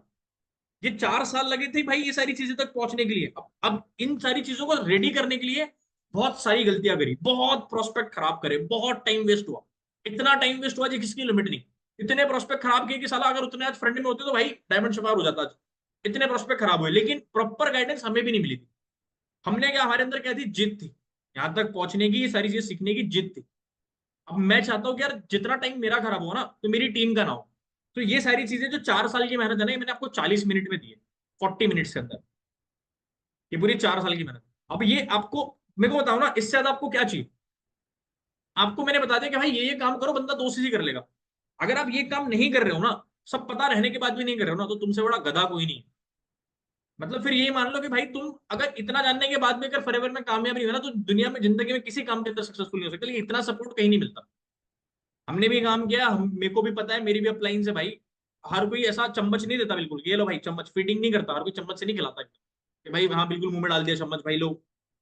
ये 4 साल लगे थे भाई ये सारी चीजें तक पहुंचने के लिए। अब इन सारी चीजों को रेडी करने के लिए बहुत सारी गलतियां करी, बहुत प्रोस्पेक्ट खराब करे, बहुत टाइम वेस्ट हुआ। इतना टाइम वेस्ट हुआ जिसकी लिमिट नहीं। इतने प्रोस्पेक्ट खराब किए कि साला अगर उतने आज फ्रंट में होते तो भाई डायमंड शुमार हो जाता आज। इतने प्रोस्पेक्ट खराब हुए, लेकिन प्रॉपर गाइडेंस हमें भी नहीं मिली थी। हमने क्या, हमारे अंदर क्या थी, जिद थी। यहां तक पहुंचने की, ये सारी चीजें सीखने की जिद थी। अब मैं चाहता हूँ कि यार जितना टाइम मेरा खराब हो ना, तो मेरी टीम का ना हो। तो ये सारी चीजें जो 4 साल की मेहनत है ना, ये मैंने आपको 40 मिनट में दी है, 40 मिनट्स के अंदर। ये पूरी 4 साल की मेहनत। अब ये आपको, मेरे को बताओ ना, इससे ज्यादा आपको क्या चाहिए। आपको मैंने बता दिया कि भाई ये काम करो, बंदा 2 CC कर लेगा। अगर आप ये काम नहीं कर रहे हो ना, सब पता रहने के बाद भी नहीं कर रहे हो ना, तो तुमसे बड़ा गधा कोई नहीं है। मतलब फिर ये मान लो कि भाई तुम अगर इतना जानने के बाद भी अगर फॉरएवर में कामयाब नहीं हुआ ना, तो दुनिया में जिंदगी में किसी काम के अंदर सक्सेसफुल नहीं हो सकता। लेकिन इतना सपोर्ट कहीं नहीं मिलता। हमने भी काम किया, मेरे को भी पता है, मेरी भी अपलाइन से भाई। हर कोई ऐसा चम्मच नहीं देता बिल्कुल, ये लो भाई चम्मच, फीडिंग नहीं करता हर कोई, चम्मच से नहीं खिलाता कि भाई हाँ बिल्कुल मुंह में डाल दिया चम्मच, भाई लो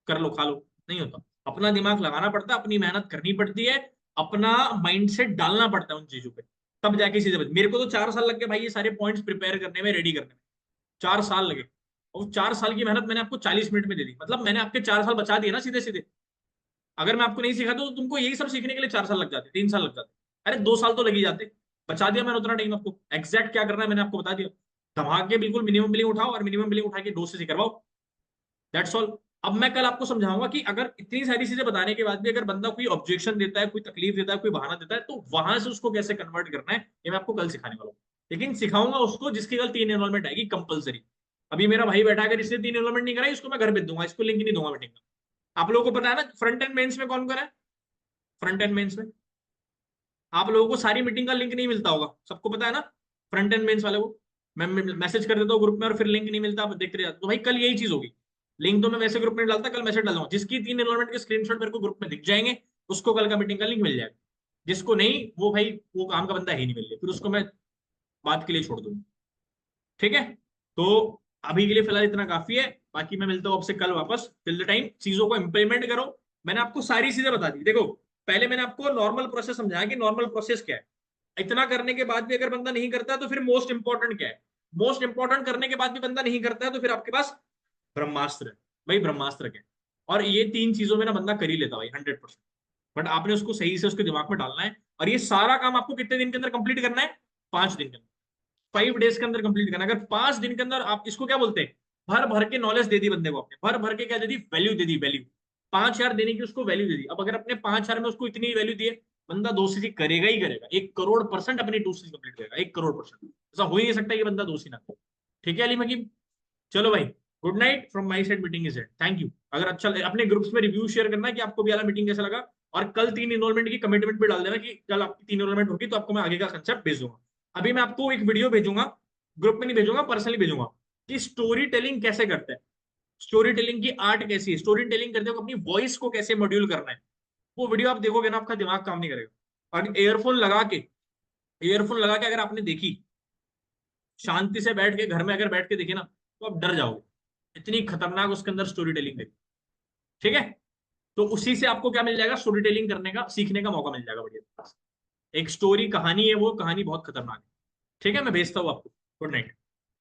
कर लो खा लो। नहीं होता। अपना दिमाग लगाना पड़ता है, अपनी मेहनत करनी पड़ती है, अपना माइंड सेट डालना पड़ता है उन चीजों पे, तब जाके चीजें बनती। मेरे को तो 4 साल लग गए भाई ये सारे पॉइंट्स प्रिपेयर करने में, रेडी करने में। 4 साल लगे। और 4 साल की मेहनत मैंने आपको 40 मिनट में दे दी। मतलब मैंने आपके 4 साल बचा दिए ना सीधे सीधे। अगर मैं आपको नहीं सिखाता तो तुमको यही सब सीखने के लिए 4 साल लग जाते, 3 साल लग जाते। अरे 2 साल तो लग ही जाते। बचा दिया मैंने उतना टाइम आपको। एग्जैक्ट क्या करना है मैंने आपको बता दिया। धमाके बिल्कुल मिनिमम बिलिंग उठाओ और मिनिमम बिलिंग उठा के 2 से करवाओ। That's all. अब मैं कल आपको समझाऊंगा कि अगर इतनी सारी चीजें बताने के बाद भी अगर बंदा कोई ऑब्जेक्शन देता है, कोई तकलीफ देता है, कोई बहाना देता है, तो वहां से उसको कैसे कन्वर्ट करना है, ये मैं आपको कल सिखाने वाला हूँ। लेकिन सिखाऊंगा उसको जिसकी कल 3 एनरोलमेंट आएगी कंपलसरी। अभी मेरा भाई बैठा, अगर इसने 3 एनरोलमेंट नहीं कराई, इसको मैं घर भेज दूंगा, इसको लिंक नहीं दूंगा मीटिंग का। आप लोगों को पता है ना फ्रंट एंड मेंस में कौन कौन है। फ्रंट एंड मेंस में आप लोगों को सारी मीटिंग का लिंक नहीं मिलता होगा, सबको पता है ना। फ्रंट एंड मेंस वाले को मैं मैसेज कर देता हूँ ग्रुप में और फिर लिंक नहीं मिलता, आप देखते रहते। तो भाई कल यही चीज होगी। लिंक तो मैं वैसे ग्रुप में डालता, कल मैसेज डालूंगा, जिसकी 3 एनरोलमेंट के स्क्रीनशॉट मेरे को ग्रुप में दिख जाएंगे, उसको कल का मीटिंग का लिंक मिल जाएगा। जिसको नहीं, वो भाई वो काम का बंदा ही नहीं मिल रहा, फिर उसको मैं बात के लिए छोड़ दूंगा। ठीक है। तो अभी के लिए फिलहाल इतना काफी है। बाकी मैं मिलता हूँ आपसे कल वापस। टिल द टाइम चीजों को इंप्लीमेंट करो। मैंने आपको सारी चीजें बता दी। देखो पहले मैंने आपको नॉर्मल प्रोसेस समझाया कि नॉर्मल प्रोसेस क्या है। इतना करने के बाद भी अगर बंदा नहीं करता है तो फिर मोस्ट इंपॉर्टेंट क्या है। मोस्ट इंपॉर्टेंट करने के बाद भी बंदा नहीं करता है तो फिर आपके पास ब्रह्मास्त्र है। भाई ब्रह्मास्त्र क्या है। और ये 3 चीजों में ना बंदा कर ही लेता भाई 100%। बट आपने उसको सही से उसके दिमाग में डालना है। और ये सारा काम आपको कितने दिन के अंदर कंप्लीट करना है, 5 दिन के अंदर, 5 डेज के अंदर कंप्लीट करना। अगर 5 दिन के अंदर, आप इसको क्या बोलते हैं, भर भर के नॉलेज दे दी बंदे को, अपने भर भर के क्या दे दी, वैल्यू दे दी, वैल्यू 5,000 देने की उसको वैल्यू दे दी। अब अगर अपने 5,000 में उसको इतनी वैल्यू दी है, बंदा 2 करेगा ही करेगा, 1 करोड़% अपनी 2 कंप्लीट करेगा, 1 करोड़%। ऐसा हो ही नहीं सकता कि बंदा 2 ना करे। ठीक है अली हकीम, चलो भाई, good night from my side, meeting is and, thank you. अगर अच्छा अपने ग्रुप्स में रिव्यू शेयर करना कि आपको भी वाला मीटिंग कैसा लगा, और कल 3 इनरोलमेंट की कमिटमेंट भी डाल देना कि कल आपकी 3 इनरोलमेंट होगी तो आपको मैं आगे का कंसेप्ट भेजूंगा। अभी मैं आपको एक वीडियो भेजूंगा, ग्रुप में नहीं भेजूंगा, पर्सनली भेजूंगा, कि स्टोरी टेलिंग कैसे करते हैं, स्टोरी टेलिंग की आर्ट कैसी है, स्टोरी टेलिंग करते हो अपनी वॉइस को कैसे मॉड्यूल करना है। वो वीडियो आप देखोगे ना, आपका दिमाग काम नहीं करेगा। और ईयरफोन लगा के अगर आपने देखी, शांति से बैठ के घर में अगर बैठ के देखी ना, तो आप डर जाओगे, इतनी खतरनाक उसके अंदर स्टोरी टेलिंग है। ठीक है, तो उसी से आपको क्या मिल जाएगा, स्टोरी टेलिंग करने का, सीखने का मौका मिल जाएगा। बढ़िया, एक स्टोरी कहानी है, वो कहानी बहुत खतरनाक है। ठीक है, मैं भेजता हूँ आपको। Good night.